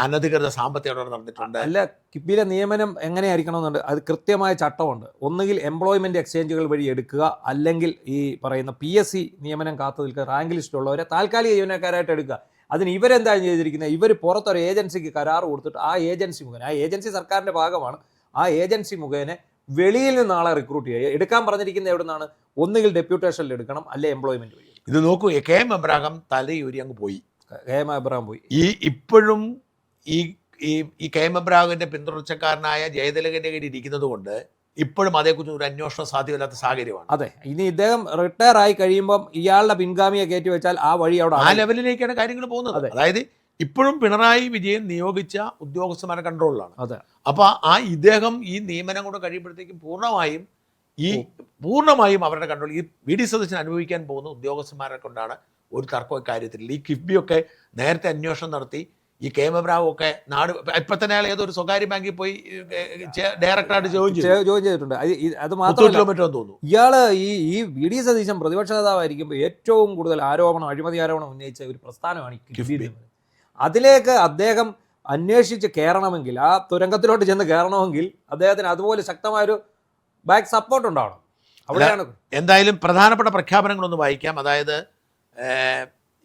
S1: അനധികൃത സാമ്പത്തിക ഇടപാട് നടന്നിട്ടുണ്ട്.
S2: അല്ല, കിഫ്ബിയിലെ നിയമനം എങ്ങനെയായിരിക്കണമെന്നുണ്ട്, അത് കൃത്യമായ ചട്ടമുണ്ട്. ഒന്നുകിൽ എംപ്ലോയ്മെന്റ് എക്സ്ചേഞ്ചുകൾ വഴി എടുക്കുക, അല്ലെങ്കിൽ ഈ പറയുന്ന PSC നിയമനം കാത്തു നിൽക്കുക, റാങ്ക് ലിസ്റ്റുള്ളവരെ താൽക്കാലിക ജീവനക്കാരായിട്ട് എടുക്കുക. അതിന് ഇവരെന്താ ചെയ്തിരിക്കുന്നത്? ഇവർ പുറത്തൊരു ഏജൻസിക്ക് കരാർ കൊടുത്തിട്ട് ആ ഏജൻസി മുഖേന, ആ ഏജൻസി സർക്കാരിന്റെ ഭാഗമാണ്, ആ ഏജൻസി മുഖേന വെളിയിൽ നിന്ന് ആളെ റിക്രൂട്ട് ചെയ്യുക. എടുക്കാൻ പറഞ്ഞിരിക്കുന്നത് എവിടെ നിന്നാണ്? ഒന്നുകിൽ ഡെപ്യൂട്ടേഷനിൽ എടുക്കണം, അല്ലെ എംപ്ലോയ്മെന്റ് വഴി.
S1: ഇത് നോക്കൂ, KM എബ്രഹാം തലയൂരി അങ്ങ് പോയി.
S2: KM എബ്രഹാം പോയി.
S1: ഇപ്പോഴും ഈ KM എബ്രഹാമിന്റെ പിന്തുടർച്ചക്കാരനായ ജയതിലകന്റെ കയ്യിൽ ഇരിക്കുന്നത് കൊണ്ട് ഇപ്പോഴും അതേക്കുറിച്ച് ഒരു അന്വേഷണം സാധ്യമല്ലാത്ത സാഹചര്യമാണ്.
S2: അതെ, ഇനി ഇദ്ദേഹം റിട്ടയർ ആയി കഴിയുമ്പോൾ ഇയാളുടെ പിൻഗാമിയെ കയറ്റി വെച്ചാൽ ആ വഴി അവിടെ
S1: ആ ലെവലിലേക്കാണ് കാര്യങ്ങൾ പോകുന്നത്. അതായത് ഇപ്പോഴും പിണറായി വിജയൻ നിയോഗിച്ച ഉദ്യോഗസ്ഥന്മാരുടെ കൺട്രോളിലാണ്.
S2: അതെ.
S1: അപ്പൊ ഇദ്ദേഹം ഈ നിയമനം കൊണ്ട് കഴിയുമ്പോഴത്തേക്കും പൂർണ്ണമായും അവരുടെ കൺട്രോൾ ഈ VD സതീശൻ അനുഭവിക്കാൻ പോകുന്ന ഉദ്യോഗസ്ഥന്മാരെ കൊണ്ടാണ്. ഒരു തർക്കം കാര്യത്തിൽ. ഈ കിഫ്ബിയൊക്കെ നേരത്തെ അന്വേഷണം നടത്തി, ഈ KM എബ്രഹാം ഒക്കെ നാട് ഇപ്പൊ തന്നെ അയാൾ ഏതൊരു സ്വകാര്യ ബാങ്കിൽ പോയി ഡയറക്ടറായിട്ട് ജോയിൻ
S2: ചെയ്തിട്ടുണ്ട്. അത് മാത്രമല്ല,
S1: തോന്നുന്നു
S2: ഇയാള് ഈ VD സതീശൻ പ്രതിപക്ഷ നേതാവായിരിക്കുമ്പോൾ ഏറ്റവും കൂടുതൽ അഴിമതി ആരോപണം ഉന്നയിച്ച ഒരു പ്രസ്ഥാനമാണ് ഈ കിഫ്ബി. അതിലേക്ക് അദ്ദേഹം അന്വേഷിച്ച് കയറണമെങ്കിൽ, ആ തുരങ്കത്തിലോട്ട് ചെന്ന് കയറണമെങ്കിൽ അദ്ദേഹത്തിന് അതുപോലെ ശക്തമായൊരു ബാക്ക് സപ്പോർട്ട് ഉണ്ടാവണം. അവിടെയാണ്.
S1: എന്തായാലും പ്രധാനപ്പെട്ട പ്രഖ്യാപനങ്ങളൊന്ന് വായിക്കാം. അതായത്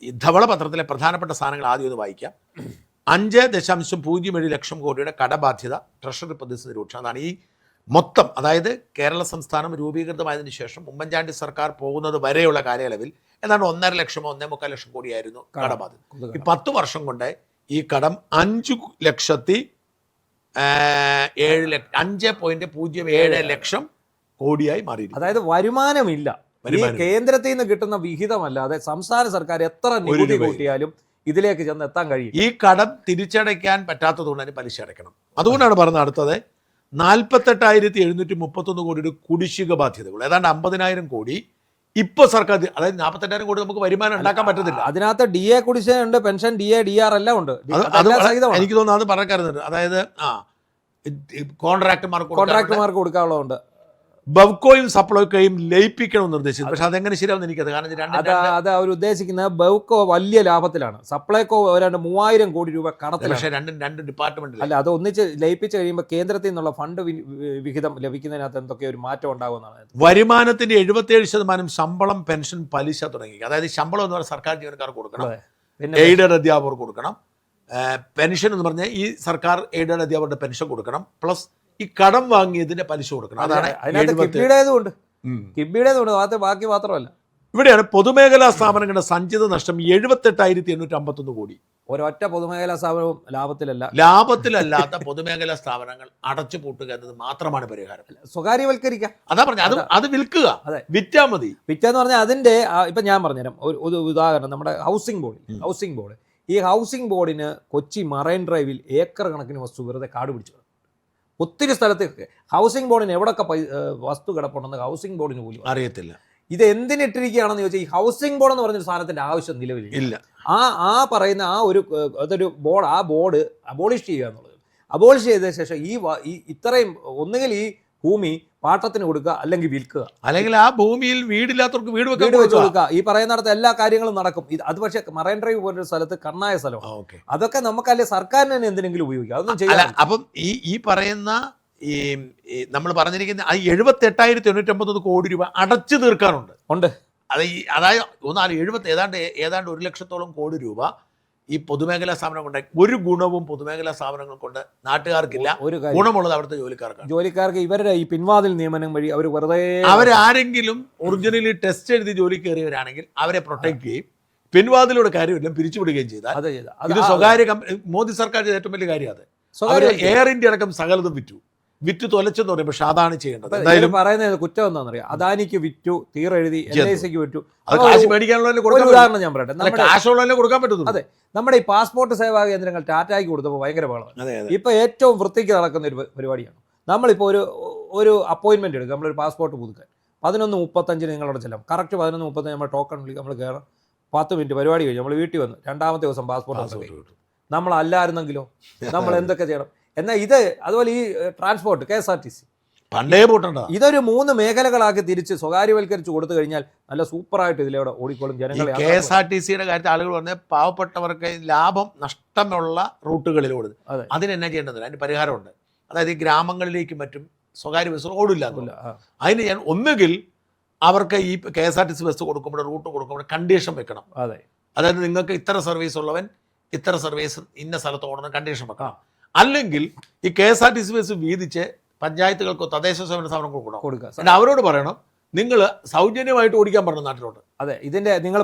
S1: ഈ ധവളപത്രത്തിലെ പ്രധാനപ്പെട്ട സാധനങ്ങൾ ആദ്യം ഒന്ന് വായിക്കാം. 5.07 ലക്ഷം കോടിയുടെ കടബാധ്യത, ട്രഷറി പ്രതിസന്ധി രൂക്ഷം. അതാണ് ഈ മൊത്തം. അതായത് കേരള സംസ്ഥാനം രൂപീകൃതമായതിനു ശേഷം ഉമ്മൻചാണ്ടി സർക്കാർ പോകുന്നത് വരെയുള്ള കാലയളവിൽ ഏതാണ്ട് 1.5 ലക്ഷമോ 1.25 ലക്ഷം കോടിയായിരുന്നു കടബാധ്യത. ഈ 10 വർഷം കൊണ്ട് ഈ കടം 5.07 ലക്ഷം കോടിയായി മാറി.
S2: അതായത് വരുമാനമില്ല. കേന്ദ്രത്തിൽ നിന്ന് കിട്ടുന്ന വിഹിതമല്ലാതെ സംസ്ഥാന സർക്കാർ എത്ര നികുതി കൂട്ടിയാലും ഇതിലേക്ക് ചെന്ന് എത്താൻ കഴിയും.
S1: ഈ കടം തിരിച്ചടയ്ക്കാൻ പറ്റാത്തതുകൊണ്ട് അതിന് പലിശ അടയ്ക്കണം. അതുകൊണ്ടാണ് പറഞ്ഞത് അടുത്തത് 48,731 കോടിയുടെ കുടിശ്ശിക ബാധ്യതകൾ, ഏതാണ്ട് 50,000 കോടി ഇപ്പൊ സർക്കാർ. അതായത് 48,000 കോടി നമുക്ക് വരുമാനം ഉണ്ടാക്കാൻ പറ്റത്തില്ല.
S2: അതിനകത്ത് DA കുടിശ്ശികയുണ്ട്, പെൻഷൻ, DA, DR എല്ലാം ഉണ്ട്.
S1: എനിക്ക് തോന്നുന്നു അത് പറയാറുണ്ട്. അതായത് കോൺട്രാക്ടർമാർക്ക്
S2: കൊടുക്കാനുള്ളതുണ്ട്.
S1: ബവ്കോയും സപ്ലൈകോയും ലയിപ്പിക്കണമെന്ന് നിർദ്ദേശിച്ചു. പക്ഷെ അതെങ്ങനെ ശരിയാവും എനിക്കത്. കാരണം
S2: അത് അവർ ഉദ്ദേശിക്കുന്നത് ബവ്കോ വലിയ ലാഭത്തിലാണ്, സപ്ലൈകോ 3,000 കോടി രൂപ കടത്തിലാണ്.
S1: പക്ഷേ രണ്ട് ഡിപ്പാർട്ട്മെന്റ്
S2: അല്ല, അത് ഒന്നിച്ച് ലയിപ്പിച്ച് കഴിയുമ്പോൾ കേന്ദ്രത്തിൽ നിന്നുള്ള ഫണ്ട് വിഹിതം ലഭിക്കുന്നതിനകത്ത് എന്തൊക്കെ ഒരു മാറ്റം ഉണ്ടാകുമെന്നാണ്.
S1: വരുമാനത്തിന്റെ 77% ശമ്പളം, പെൻഷൻ, പലിശ തുടങ്ങി. അതായത് ശമ്പളം എന്ന് പറഞ്ഞാൽ സർക്കാർ ജീവനക്കാർക്ക് കൊടുക്കണം, എയ്ഡഡ് അധ്യാപകർക്ക് കൊടുക്കണം, പെൻഷൻ എന്ന് പറഞ്ഞാൽ ഈ സർക്കാർ എയ്ഡഡ് അധ്യാപകരുടെ പെൻഷൻ കൊടുക്കണം, പ്ലസ് ഈ കടം വാങ്ങിയതിന്റെ പലിശ കൊടുക്കണം. അതാണ്
S2: കിബിയുടേതുണ്ട്, ബാക്കി മാത്രമല്ല.
S1: ഇവിടെയാണ് പൊതുമേഖലാ സ്ഥാപനങ്ങളുടെ സഞ്ചിത നഷ്ടം 78,851 കോടി.
S2: ഒരൊറ്റ പൊതുമേഖലാ സ്ഥാപനവും
S1: ലാഭത്തിലല്ലാത്ത പൊതുമേഖലാ സ്ഥാപനങ്ങൾ അടച്ചു പൂട്ടുക എന്നത് മാത്രമാണ് പരിഹാരം.
S2: സ്വകാര്യവൽക്കരിക്കുക.
S1: അതാ പറഞ്ഞ അത് വിൽക്കുക. വിറ്റാ മതി.
S2: വിറ്റാന്ന് പറഞ്ഞാൽ അതിന്റെ ഇപ്പൊ ഞാൻ പറഞ്ഞുതരാം ഒരു ഉദാഹരണം. നമ്മുടെ ഹൗസിംഗ് ബോർഡ് ഈ ഹൗസിംഗ് ബോർഡിന് കൊച്ചി മറൈൻ ഡ്രൈവിൽ ഏക്കർ കണക്കിന് വസ്തു വെറുതെ കാട് പിടിച്ചു. ഒത്തിരി സ്ഥലത്തേക്ക് ഹൗസിംഗ് ബോർഡിന് എവിടെയൊക്കെ വസ്തു കിടപ്പുണ്ടെന്ന് ഹൗസിംഗ് ബോർഡിന് പോലും അറിയത്തില്ല. ഇത് എന്തിനിട്ടിരിക്കുകയാണെന്ന് ചോദിച്ചാൽ ഈ ഹൗസിംഗ് ബോർഡ് എന്ന് പറഞ്ഞൊരു സാധനത്തിന്റെ ആവശ്യം നിലവിലില്ല. പറയുന്ന അതൊരു ബോർഡ്, ആ ബോർഡ് അബോളിഷ് ചെയ്യുക എന്നുള്ളത്. അബോളിഷ് ചെയ്ത ശേഷം ഇത്രയും ഒന്നുകിൽ ഈ ഭൂമി പാട്ടത്തിന് കൊടുക്കുക, അല്ലെങ്കിൽ വിൽക്കുക,
S1: അല്ലെങ്കിൽ ആ ഭൂമിയിൽ വീടില്ലാത്തവർക്ക് വീട് വെച്ച്
S2: കൊടുക്കുക. ഈ പറയുന്നിടത്ത് എല്ലാ കാര്യങ്ങളും നടക്കും. അത് പക്ഷേ മറൈൻ ഡ്രൈവ് പോലൊരു സ്ഥലത്ത് കണ്ണായ സ്ഥലമാണ്. അതൊക്കെ നമുക്കല്ലേ സർക്കാരിന് തന്നെ എന്തെങ്കിലും ഉപയോഗിക്കാം. അതൊന്നും ചെയ്യാം.
S1: അപ്പം ഈ പറയുന്ന നമ്മൾ പറഞ്ഞിരിക്കുന്ന 78,851 കോടി രൂപ അടച്ചു തീർക്കാനുണ്ട്. അതായത് ഏതാണ്ട് 1 ലക്ഷത്തോളം കോടി രൂപ ഈ പൊതുമേഖലാ സ്ഥാപനം കൊണ്ടായി. ഒരു ഗുണവും പൊതുമേഖലാ സ്ഥാപനങ്ങൾ കൊണ്ട് നാട്ടുകാർക്കില്ല. ഗുണമുള്ളത് അവിടുത്തെ
S2: ജോലിക്കാർക്ക് ഇവരുടെ ഈ പിൻവാതിൽ നിയമനം വഴി അവർ വെറുതെ
S1: അവരാരെങ്കിലും ഒറിജിനലി ടെസ്റ്റ് എഴുതി ജോലി കയറിയവരാണെങ്കിൽ അവരെ പ്രൊട്ടക്ട് ചെയ്യും. പിൻവാതിലൂടെ കാര്യമില്ല പിരിച്ചുവിടുകയും ചെയ്താൽ ഇത് സ്വകാര്യ മോദി സർക്കാർ ചെയ്ത ഏറ്റവും വലിയ കാര്യം. അത് എയർ ഇന്ത്യ അടക്കം സകലതും വിറ്റ് തൊലച്ചെന്ന് പറയും. പക്ഷെ അതാണ് ചെയ്യേണ്ടത്.
S2: എന്തായാലും പറയുന്നത് കുറ്റം എന്താണെന്നറിയാം. അദാനിക്ക് വിറ്റു, തീരെഴുതി LICക്ക് വിറ്റു.
S1: കാശ് മേടിക്കാനുള്ള
S2: ഉദാഹരണം ഞാൻ പറയട്ടെ.
S1: കാശുള്ളതല്ലേ കൊടുക്കാൻ പറ്റുന്നു.
S2: അതെ, നമ്മുടെ ഈ പാസ്പോർട്ട് സേവാ കേന്ദ്രങ്ങൾ ടാറ്റായ്ക്ക് കൊടുത്തപ്പോൾ ഭയങ്കര ബഹളമാണ്. ഇപ്പൊ ഏറ്റവും വൃത്തിക്ക് നടക്കുന്ന ഒരു പരിപാടിയാണ്. നമ്മളിപ്പോൾ ഒരു അപ്പോയിൻമെൻറ്റ് എടുക്കുക, നമ്മളൊരു പാസ്പോർട്ട് പുതുക്കാൻ 11:35 നിങ്ങളവിടെ ചെല്ലാം. കറക്റ്റ് 11:35 നമ്മൾ ടോക്കൺ വിളിക്കും, നമ്മൾ കയറാം, 10 മിനിറ്റ് പരിപാടി കഴിഞ്ഞു നമ്മൾ വീട്ടിൽ വന്നു, രണ്ടാമത്തെ ദിവസം പാസ്പോർട്ട് നമ്മളല്ലായിരുന്നെങ്കിലോ നമ്മൾ എന്തൊക്കെ ചെയ്യണം. എന്നാൽ ഇത് അതുപോലെ ഈ ട്രാൻസ്പോർട്ട് KSRTC
S1: പണ്ടേ പോട്ടണ്ട,
S2: ഇതൊരു 3 മേഖലകളാക്കി തിരിച്ച് സ്വകാര്യവൽക്കരിച്ച് കൊടുത്തു കഴിഞ്ഞാൽ നല്ല സൂപ്പറായിട്ട് ഇതിലൂടെ ഓടിക്കോളും ജനങ്ങളെ.
S1: KSRTCയുടെ കാര്യത്തിൽ ആളുകൾ പറഞ്ഞാൽ പാവപ്പെട്ടവർക്ക് ലാഭം നഷ്ടമുള്ള റൂട്ടുകളിലൂടെ അതിനെന്നാ ചെയ്യേണ്ടതില്ല, അതിന് പരിഹാരമുണ്ട്. അതായത് ഈ ഗ്രാമങ്ങളിലേക്കും മറ്റും സ്വകാര്യ ബസ് ഓടില്ല. അതിന് ഞാൻ ഒന്നുകിൽ അവർക്ക് ഈ KSRTC ബസ് കൊടുക്കുമ്പോൾ റൂട്ട് കൊടുക്കുമ്പോൾ കണ്ടീഷൻ വെക്കണം. അതായത് നിങ്ങൾക്ക് ഇത്ര സർവീസ് ഉള്ളവൻ ഇത്ര സർവീസ് ഇന്ന സ്ഥലത്ത് ഓടണം കണ്ടീഷൻ വെക്കണം. അല്ലെങ്കിൽ ഈ KSRTC ബസ് വീതിച്ച് പഞ്ചായത്തുകൾക്കോ തദ്ദേശ സ്വയംഭരണ സ്ഥാപനങ്ങൾക്കോ കൊടുക്കുക. അവരോട് പറയണം നിങ്ങൾ സൗജന്യമായിട്ട് ഓടിക്കാൻ പറഞ്ഞു നാട്ടിലോട്ട്.
S2: അതെ, ഇതിന്റെ നിങ്ങൾ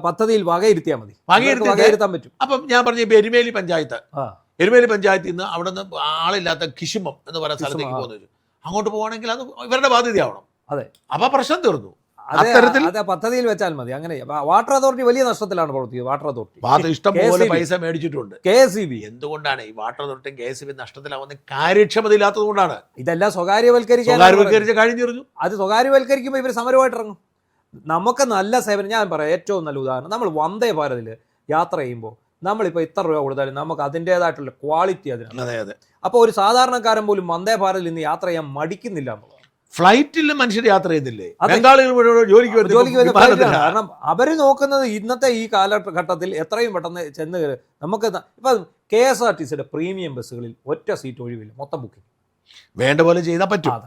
S2: പദ്ധതിയിൽ വകയിരുത്തിയാൽ മതി, വകയിരുത്താൻ പറ്റും.
S1: അപ്പം ഞാൻ പറഞ്ഞ ഇപ്പൊ എരുമേലി പഞ്ചായത്തിൽ നിന്ന് അവിടെ നിന്ന് ആളില്ലാത്ത കിശുമം എന്ന് പറയുന്ന സ്ഥലത്തേക്ക് പോകുന്നത് അങ്ങോട്ട് പോകണമെങ്കിൽ അത് ഇവരുടെ ബാധ്യതയാവണം.
S2: അതെ,
S1: അപ്പൊ പ്രശ്നം തീർന്നു.
S2: അതെ, പദ്ധതിയിൽ വെച്ചാൽ മതി. അങ്ങനെ വാട്ടർ അതോറിറ്റി വലിയ നഷ്ടത്തിലാണ് പ്രവർത്തിക്കുന്നത്. വാട്ടർ അതോറിറ്റി
S1: ഇഷ്ടംപോലെ പൈസ മേടിച്ചിട്ടുണ്ട്.
S2: KSEB
S1: എന്തുകൊണ്ടാണ് ഈ വാട്ടർ അതോറിറ്റിയും KSEB നഷ്ടത്തിലാവുന്ന? കാര്യക്ഷമത ഇല്ലാത്തത് കൊണ്ടാണ്.
S2: ഇതെല്ലാം സ്വകാര്യവൽക്കരിച്ച്
S1: കഴിഞ്ഞിരുന്നു.
S2: അത് സ്വകാര്യവൽക്കരിക്കുമ്പോൾ ഇവർ സമരമായിട്ട് ഇറങ്ങും. നമുക്ക് നല്ല സേവനം, ഞാൻ പറയാം ഏറ്റവും നല്ല ഉദാഹരണം, നമ്മൾ വന്ദേ ഭാരതിൽ യാത്ര ചെയ്യുമ്പോൾ നമ്മളിപ്പോൾ ഇത്ര രൂപ കൊടുത്താലും നമുക്ക് അതിൻ്റെതായിട്ടുള്ള ക്വാളിറ്റി അതിനാണ്. അപ്പോൾ ഒരു സാധാരണക്കാരൻ പോലും വന്ദേ ഭാരതിൽ ഇന്ന് യാത്ര ചെയ്യാൻ മടിക്കുന്നില്ല എന്നുള്ളത്.
S1: ഫ്ലൈറ്റിൽ മനുഷ്യർ യാത്ര ചെയ്യുന്നില്ലേ? ബംഗാളികൾ ജോലിക്ക് വരുന്ന
S2: കാരണം അവര് നോക്കുന്നത് ഇന്നത്തെ ഈ കാലഘട്ടത്തിൽ എത്രയും പെട്ടെന്ന് ചെന്ന് നമുക്ക് ഇപ്പൊ KSRTCയുടെ പ്രീമിയം ബസ്സുകളിൽ ഒറ്റ സീറ്റ് ഒഴിവില്ല, മൊത്തം ബുക്കിംഗ്.
S1: വേണ്ട പോലെ ചെയ്താൽ പറ്റും.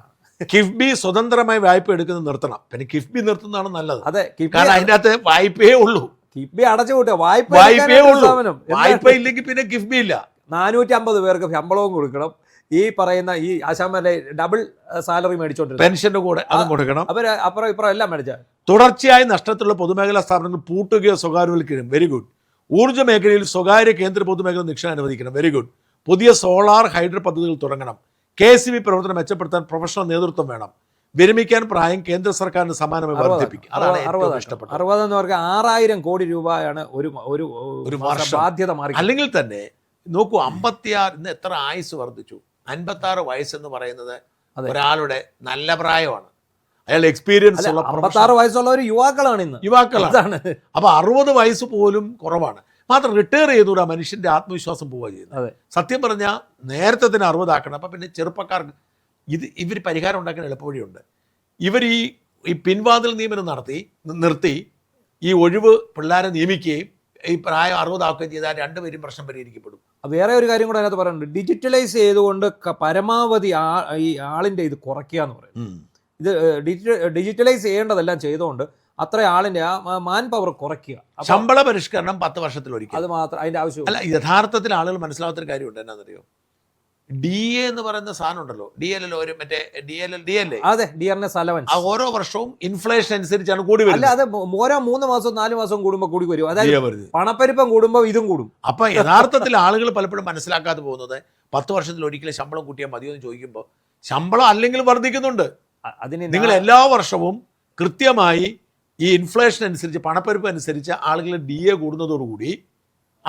S1: കിഫ്ബി സ്വതന്ത്രമായി വായ്പ എടുക്കുന്നത് നിർത്തണം. പിന്നെ കിഫ്ബി നിർത്തുന്നതാണ് നല്ലത്.
S2: അതെ,
S1: കാരണം അതിൻ്റെ അകത്ത് വായ്പയെ ഉള്ളൂ.
S2: കിഫ്ബി അടച്ചുകൂട്ടുക,
S1: വായ്പയെ ഉള്ളൂ. വായ്പ ഇല്ലെങ്കിൽ പിന്നെ കിഫ്ബി ഇല്ല.
S2: 450 പേർക്ക് ശമ്പളവും കൊടുക്കണം. ഈ പറയുന്ന ഈ ആശാമാരുടെ ഡബിൾ സാലറി മേടിച്ചോണ്ടിരുന്നത്
S1: പെൻഷന്റെ കൂടെ അതും കൊടുക്കണം.
S2: അവര് അപ്പുറം ഇപ്പുറം എല്ലാം മേടിച്ച
S1: തുടർച്ചയായി നഷ്ടത്തിലുള്ള പൊതുമേഖലാ സ്ഥാപനങ്ങൾ പൂട്ടുകയോ സ്വകാര്യവൽക്കരിക്കണം. Very good. ഊർജ്ജ മേഖലയിൽ സ്വകാര്യ കേന്ദ്ര പൊതുമേഖല നിക്ഷേപം അനുവദിക്കണം. Very good. പുതിയ സോളാർ ഹൈഡ്രോ പദ്ധതികൾ തുടങ്ങണം. KSEB പ്രവർത്തനം മെച്ചപ്പെടുത്താൻ പ്രൊഫഷണൽ നേതൃത്വം വേണം. വിരമിക്കാൻ പ്രായം കേന്ദ്ര സർക്കാരിന് സമാനമായി വർദ്ധിപ്പിക്കും. അതാണ് ഏറ്റവും ഇഷ്ടപ്പെട്ടത്.
S2: 60 എന്ന് പറഞ്ഞാൽ 6000 കോടി രൂപയാണ് ഒരു ബാധ്യത മാറി.
S1: അല്ലെങ്കിൽ തന്നെ നോക്കൂ, 56 ഇന്ന് എത്ര ആയുസ് വർദ്ധിച്ചു. 56 വയസ്സെന്ന് പറയുന്നത് ഒരാളുടെ നല്ല പ്രായമാണ്. അയാൾ എക്സ്പീരിയൻസ് ഉള്ള
S2: 56 വയസ്സുള്ള ഒരു
S1: യുവാക്കളാണ്. അപ്പൊ 60 വയസ്സ് പോലും കുറവാണ്. മാത്രം റിട്ടയർ ചെയ്തുകൂടാ, മനുഷ്യന്റെ ആത്മവിശ്വാസം പോവുക ചെയ്യുന്നത്. സത്യം പറഞ്ഞാൽ നേരത്തെ തന്നെ 60 ആക്കണം. അപ്പൊ പിന്നെ ചെറുപ്പക്കാർക്ക് ഇവർ പരിഹാരം ഉണ്ടാക്കാൻ എളുപ്പവഴിയുണ്ട്. ഇവർ ഈ പിൻവാതിൽ നിയമനം നിർത്തി ഈ ഒഴിവ് പിള്ളേരെ നിയമിക്കുകയും ഈ പ്രായം 60 ആക്കുകയും ചെയ്താൽ രണ്ടുപേരും പ്രശ്നം പരിഹരിക്കപ്പെടും.
S2: വേറെ ഒരു കാര്യം കൂടെ അതിനകത്ത് പറയുന്നുണ്ട്, ഡിജിറ്റലൈസ് ചെയ്തുകൊണ്ട് പരമാവധി ഈ ആളിന്റെ ഇത് കുറയ്ക്കുക എന്ന് പറയും. ഇത് ഡിജിറ്റലൈസ് ചെയ്യേണ്ടതെല്ലാം ചെയ്തുകൊണ്ട് അത്ര ആളിന്റെ മാൻ പവർ കുറയ്ക്കുക.
S1: ശമ്പള പരിഷ്കരണം 10 വർഷത്തിലൊരിക്കൽ,
S2: അത് മാത്രം അതിന്റെ ആവശ്യം.
S1: അല്ല, യഥാർത്ഥത്തിൽ ആളുകൾ മനസ്സിലാവാത്തൊരു കാര്യമുണ്ട്. എന്നാന്നറിയോ? DA എന്ന് പറയുന്ന സാധനം ഉണ്ടല്ലോ, DLL ഒരു മറ്റേ DLL
S2: അതെ, ഡിയർനെസ് അലവൻസ്
S1: ഓരോ വർഷവും ഇൻഫ്ലേഷൻ അനുസരിച്ചാണ് കൂടി വരുന്നത്.
S2: അല്ല, അത് ഓരോ 3 മാസം 4 മാസം കൂടുമ്പോൾ കൂടി വരും. അതായത് പണപ്പെരുപ്പം കൂടുമ്പോൾ ഇതും കൂടും.
S1: അപ്പൊ യഥാർത്ഥത്തിൽ ആളുകൾ പലപ്പോഴും മനസ്സിലാക്കാതെ പോകുന്നത് 10 വർഷത്തിൽ ഒരിക്കലും ശമ്പളം കൂട്ടിയാൽ മതിയോ എന്ന് ചോദിക്കുമ്പോൾ ശമ്പളം അല്ലെങ്കിൽ വർദ്ധിക്കുന്നുണ്ട്. നിങ്ങൾ എല്ലാ വർഷവും കൃത്യമായി ഈ ഇൻഫ്ലേഷൻ അനുസരിച്ച് പണപ്പെരുപ്പം അനുസരിച്ച് ആളുകൾ DA കൂടുന്നതോടുകൂടി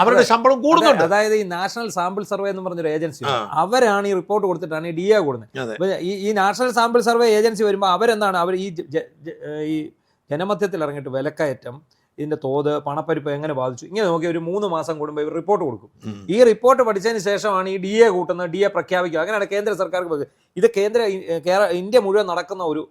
S1: അവരുടെ ശമ്പളം കൂടുന്നുണ്ട്.
S2: അതായത് ഈ നാഷണൽ സാമ്പിൾ സർവേ എന്ന് പറഞ്ഞൊരു ഏജൻസി, അവരാണ് ഈ റിപ്പോർട്ട് കൊടുത്തിട്ടാണ് ഈ DA കൂടുന്നത്. ഈ നാഷണൽ സാമ്പിൾ സർവേ ഏജൻസി വരുമ്പോൾ അവരെന്താണ്, അവർ ഈ ജനമധ്യത്തിൽ ഇറങ്ങിയിട്ട് വിലക്കയറ്റം, ഇതിന്റെ തോത്, പണപ്പെരുപ്പ് എങ്ങനെ ബാധിച്ചു, ഇങ്ങനെ നോക്കി ഒരു 3 മാസം കൂടുമ്പോൾ ഇവർ റിപ്പോർട്ട് കൊടുക്കും. ഈ റിപ്പോർട്ട് പഠിച്ചതിന് ശേഷമാണ് ഈ DA കൂട്ടുന്നത്, DA പ്രഖ്യാപിക്കുക. അങ്ങനെയാണ് കേന്ദ്ര സർക്കാർക്ക്. ഇത് ഇന്ത്യ മുഴുവൻ നടക്കുന്ന ഒരു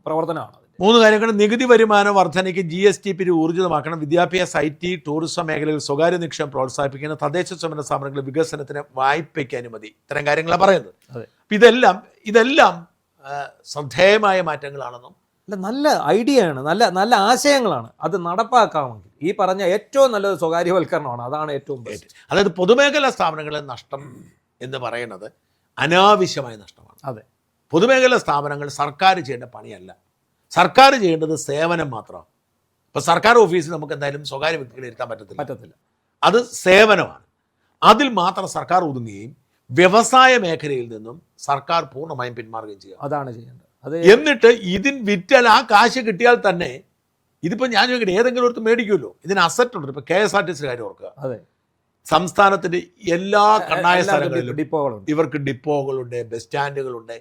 S2: പ്രവർത്തനമാണ്.
S1: 3 കാര്യങ്ങൾ: നികുതി വരുമാന വർധനയ്ക്ക് GST പിരിവ് ഊർജിതമാക്കണം, വിദ്യാഭ്യാസ, IT, ടൂറിസം മേഖലയിൽ സ്വകാര്യ നിക്ഷേപം പ്രോത്സാഹിപ്പിക്കുന്ന തദ്ദേശ സ്വയംഭരണ സ്ഥാപനങ്ങളുടെ വികസനത്തിന് വായ്പയ്ക്ക് അനുമതി. ഇത്തരം കാര്യങ്ങളാണ് പറയുന്നത്. ഇതെല്ലാം ശ്രദ്ധേയമായ മാറ്റങ്ങളാണെന്നും
S2: നല്ല ഐഡിയ ആണ്, നല്ല ആശയങ്ങളാണ്. അത് നടപ്പാക്കാമെങ്കിൽ ഈ പറഞ്ഞ ഏറ്റവും നല്ലത് സ്വകാര്യവൽക്കരണമാണ്. അതാണ് ഏറ്റവും ബെസ്റ്റ്.
S1: അതായത് പൊതുമേഖലാ സ്ഥാപനങ്ങളിലെ നഷ്ടം എന്ന് പറയുന്നത് അനാവശ്യമായ നഷ്ടമാണ്.
S2: അതെ,
S1: പൊതുമേഖലാ സ്ഥാപനങ്ങൾ സർക്കാർ ചെയ്യേണ്ട പണിയല്ല. സർക്കാർ ചെയ്യേണ്ടത് സേവനം മാത്രമാണ്. ഇപ്പം സർക്കാർ ഓഫീസിൽ നമുക്ക് എന്തായാലും സ്വകാര്യ വ്യക്തികളെ ഇരുത്താൻ പറ്റത്തില്ല. അത് സേവനമാണ്. അതിൽ മാത്രം സർക്കാർ ഒതുങ്ങുകയും വ്യവസായ മേഖലയിൽ നിന്നും സർക്കാർ പൂർണ്ണമായും പിന്മാറുകയും ചെയ്യുക.
S2: അതാണ് ചെയ്യേണ്ടത്.
S1: എന്നിട്ട് വിറ്റാൽ ആ കാശ് കിട്ടിയാൽ തന്നെ ഇതിപ്പോൾ ഞാൻ ചോദിക്കട്ടെ, ഏതെങ്കിലും ഒരു മേടിക്കുമല്ലോ. ഇതിന് അസറ്റ് ഉണ്ട്. ഇപ്പോൾ KSRTC കാര്യം ഓർക്കുക.
S2: അതെ,
S1: സംസ്ഥാനത്തിന്റെ എല്ലാ കണ്ണായ സ്ഥലങ്ങളിലും
S2: ഡിപ്പോകളുണ്ട്.
S1: ഇവർക്ക് ഡിപ്പോകളുണ്ട്, ബസ് സ്റ്റാൻഡുകളുണ്ട്.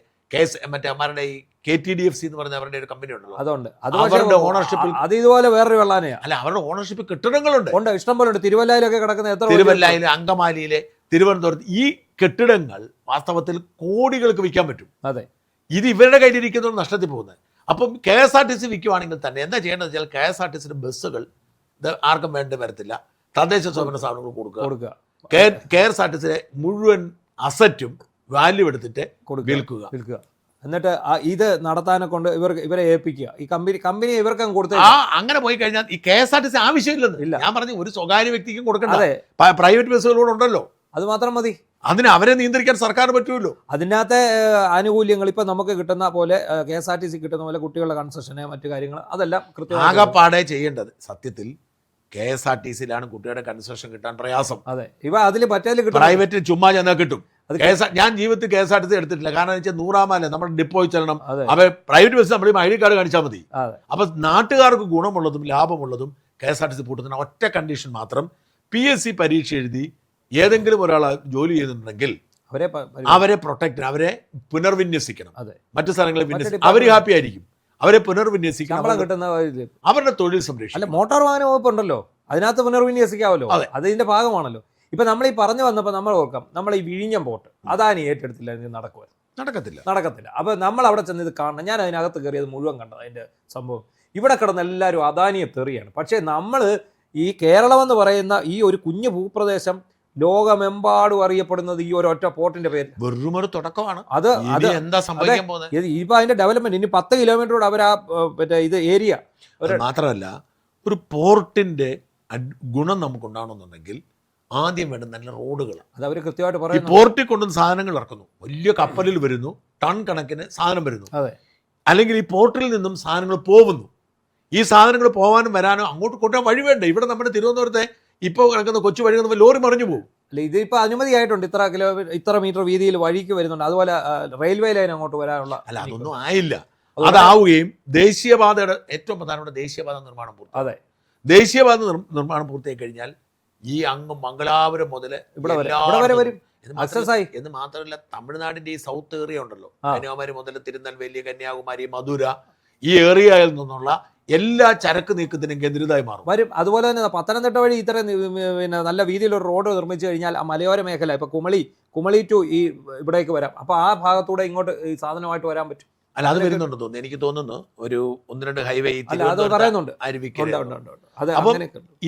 S1: മറ്റേ അവരുടെ ഈ KTDFC എന്ന് പറഞ്ഞ അവരുടെ ഒരു കമ്പനി ഉണ്ടല്ലോ,
S2: അതുണ്ട്.
S1: അവരുടെ ഓണർഷിപ്പിൽ
S2: അത് ഇതുപോലെ വേറൊരു വെള്ളാനയാ.
S1: അല്ല, അവരുടെ ഓണർഷിപ്പ് കെട്ടിടങ്ങളുണ്ട്.
S2: ഉണ്ട്, ഇഷ്ടം പോലെ ഉണ്ട്. തിരുവല്ലയിലൊക്കെ കിടക്കുന്ന എത്ര
S1: തിരുവല്ലയിലെ, അങ്കമാലിയിലെ, തിരുവനന്തപുരത്ത് ഈ കെട്ടിടങ്ങൾ വാസ്തവത്തിൽ കോടികൾക്ക് വിൽക്കാൻ പറ്റും.
S2: അതെ,
S1: ഇത് ഇവരുടെ കയ്യിലിരിക്കുന്നവർ നഷ്ടത്തിൽ പോകുന്നത്. അപ്പം KSRTC വിൽക്കുവാണെങ്കിൽ തന്നെ എന്താ ചെയ്യേണ്ടത് വെച്ചാൽ KSRTCയുടെ ബസ്സുകൾ ആർക്കും വേണ്ടി വരത്തില്ല, തദ്ദേശ സ്വയംഭരണ സ്ഥാപനങ്ങൾ കൊടുക്കുക. KSRTCയുടെ മുഴുവൻ അസറ്റും വാല്യൂ എടുത്തിട്ട് വിൽക്കുക.
S2: എന്നിട്ട് ഇത് നടത്താനെ കൊണ്ട് ഇവരെ ഏൽപ്പിക്കുക. ഈ കമ്പനി ഇവർക്ക് കൊടുത്ത
S1: അങ്ങനെ പോയി കഴിഞ്ഞാൽ ഈ KSRTC ആവശ്യമില്ലെന്ന് ഞാൻ പറഞ്ഞു. ഒരു സ്വകാര്യ വ്യക്തിക്കും കൊടുക്കണ്ട, പ്രൈവറ്റ് ബസ്സുകളോട് ഉണ്ടല്ലോ,
S2: അത് മാത്രം മതി.
S1: അതിന് അവരെ നിയന്ത്രിക്കാൻ സർക്കാർ പറ്റുമല്ലോ.
S2: അതിനകത്തെ ആനുകൂല്യങ്ങൾ ഇപ്പൊ നമുക്ക് കിട്ടുന്ന പോലെ KSRTC കിട്ടുന്ന പോലെ കുട്ടികളുടെ കൺസെഷന് മറ്റു കാര്യങ്ങൾ അതെല്ലാം കൃത്യമായി
S1: ആകപ്പാടെ ചെയ്യേണ്ടത് സത്യത്തിൽ KSRTCയിലാണ് കുട്ടികളുടെ കൺസെഷൻ കിട്ടാൻ പ്രയാസം.
S2: അതെ, ഇവ അതിൽ പറ്റാലും കിട്ടും,
S1: പ്രൈവറ്റ് ചുമ്മാ ചെന്നാൽ കിട്ടും. ഞാൻ ജീവിതത്തിൽ KSRTC എടുത്തിട്ടില്ല. കാരണം വെച്ചാൽ 100 നമ്മുടെ ഡിപ്പോയിൽ ചെല്ലണം. അപ്പൊ പ്രൈവറ്റ് ബസ് നമ്മൾ ID കാർഡ് കാണിച്ചാൽ മതി. അപ്പൊ നാട്ടുകാർക്ക് ഗുണമുള്ളതും ലാഭമുള്ളതും KSRTC പൂട്ടുന്ന ഒറ്റ കണ്ടീഷൻ മാത്രം, PSC പരീക്ഷ എഴുതി ഏതെങ്കിലും ഒരാൾ ജോലി ചെയ്യുന്നുണ്ടെങ്കിൽ അവരെ പ്രൊട്ടക്ട്, അവരെ പുനർവിന്യസിക്കണം. മറ്റു സ്ഥലങ്ങളിൽ വിന്യസിക്കണം. അവർ ഹാപ്പി ആയിരിക്കും. അവരെ പുനർവിന്യസിക്കണം, അവരുടെ തൊഴിൽ സംരക്ഷിക്കും.
S2: അല്ല, മോട്ടോർ വാഹന വകുപ്പ് ഉണ്ടല്ലോ, അതിനകത്ത് പുനർവിന്യസിക്കാമല്ലോ. അതിന്റെ ഭാഗമാണല്ലോ. ഇപ്പൊ നമ്മൾ ഈ പറഞ്ഞു വന്നപ്പോൾ നമ്മൾ ഓർക്കാം, നമ്മൾ ഈ വിഴിഞ്ഞം പോർട്ട് അദാനി ഏറ്റെടുത്തില്ല, നടക്കത്തില്ല. അപ്പൊ നമ്മൾ അവിടെ ചെന്ന് ഇത് കാണണം. ഞാൻ അതിനകത്ത് കയറിയത് മുഴുവൻ കണ്ടത്, അതിന്റെ സംഭവം. ഇവിടെ കിടന്ന് എല്ലാവരും അദാനിയെ തെറിയാണ്. പക്ഷേ നമ്മൾ ഈ കേരളം എന്ന് പറയുന്ന ഈ ഒരു കുഞ്ഞു ഭൂപ്രദേശം ലോകമെമ്പാടും അറിയപ്പെടുന്നത് ഈ ഒരു ഒറ്റ പോർട്ടിന്റെ പേര്.
S1: വെറുമൊരു തുടക്കമാണ്.
S2: അത്
S1: എന്താ സംഭവിക്കാൻ പോകുന്നത്?
S2: ഇപ്പൊ അതിന്റെ ഡെവലപ്മെന്റ് ഇനി 10 കിലോമീറ്ററോട് അവർ ഇത് ഏരിയ.
S1: മാത്രമല്ല, ഒരു പോർട്ടിന്റെ ഗുണം നമുക്കുണ്ടാവണമെന്നുണ്ടെങ്കിൽ ആദ്യം വേണ്ട നല്ല റോഡുകൾ.
S2: അത് അവർ കൃത്യമായിട്ട് പറയും.
S1: പോർട്ടിൽ കൊണ്ടുവന്ന് സാധനങ്ങൾ ഇറക്കുന്നു, വലിയ കപ്പലിൽ വരുന്നു, ടൺ കണക്കിന് സാധനം വരുന്നു. അല്ലെങ്കിൽ ഈ പോർട്ടിൽ നിന്നും സാധനങ്ങൾ പോകുന്നു. ഈ സാധനങ്ങൾ പോകാനും വരാനും അങ്ങോട്ട് കൊണ്ടുപോകാൻ വഴി വേണ്ട. ഇവിടെ നമ്മുടെ തിരുവനന്തപുരത്തെ ഇപ്പോൾ കിടക്കുന്ന കൊച്ചു വഴി ലോറി മറിഞ്ഞു പോകും.
S2: അല്ല, ഇതിപ്പോൾ അനുമതിയായിട്ടുണ്ട്. ഇത്ര മീറ്റർ വീതിയിൽ വഴിക്ക് വരുന്നുണ്ട്. അതുപോലെ റെയിൽവേ ലൈൻ അങ്ങോട്ട് വരാനുള്ള.
S1: അല്ല, അതൊന്നും ആയില്ല. അതാവുകയും ദേശീയപാതയുടെ ഏറ്റവും പ്രധാനപ്പെട്ട ദേശീയപാത നിർമ്മാണം പൂർത്തി. ദേശീയപാത നിർമ്മാണം പൂർത്തിയായി കഴിഞ്ഞാൽ ഈ അങ്ങ് മംഗലാപുരം മുതൽ
S2: ഇവിടെ വരും.
S1: എന്ന് മാത്രമല്ല, തമിഴ്നാടിന്റെ ഈ സൗത്ത് ഏറിയ ഉണ്ടല്ലോ, കന്യാകുമാരി മുതൽ തിരുനെൽവേലി, കന്യാകുമാരി, മധുര, ഈ ഏറിയയിൽ നിന്നുള്ള എല്ലാ ചരക്ക് നീക്കത്തിനും കേന്ദ്രീയമായി വരും. അതുപോലെ
S2: തന്നെ പത്തനംതിട്ട വഴി ഇത്തരം നല്ല വീതിയിലൊരു റോഡ് നിർമ്മിച്ചു കഴിഞ്ഞാൽ ആ മലയോര മേഖല, ഇപ്പൊ കുമളി ടു ഈ ഇവിടേക്ക് വരാം. അപ്പൊ ആ ഭാഗത്തൂടെ ഇങ്ങോട്ട് ഈ സാധനമായിട്ട് വരാൻ പറ്റും.
S1: അല്ല, അത് വരുന്നുണ്ട് തോന്നുന്നു. എനിക്ക് തോന്നുന്നു ഒരു 1-2 ഹൈവേ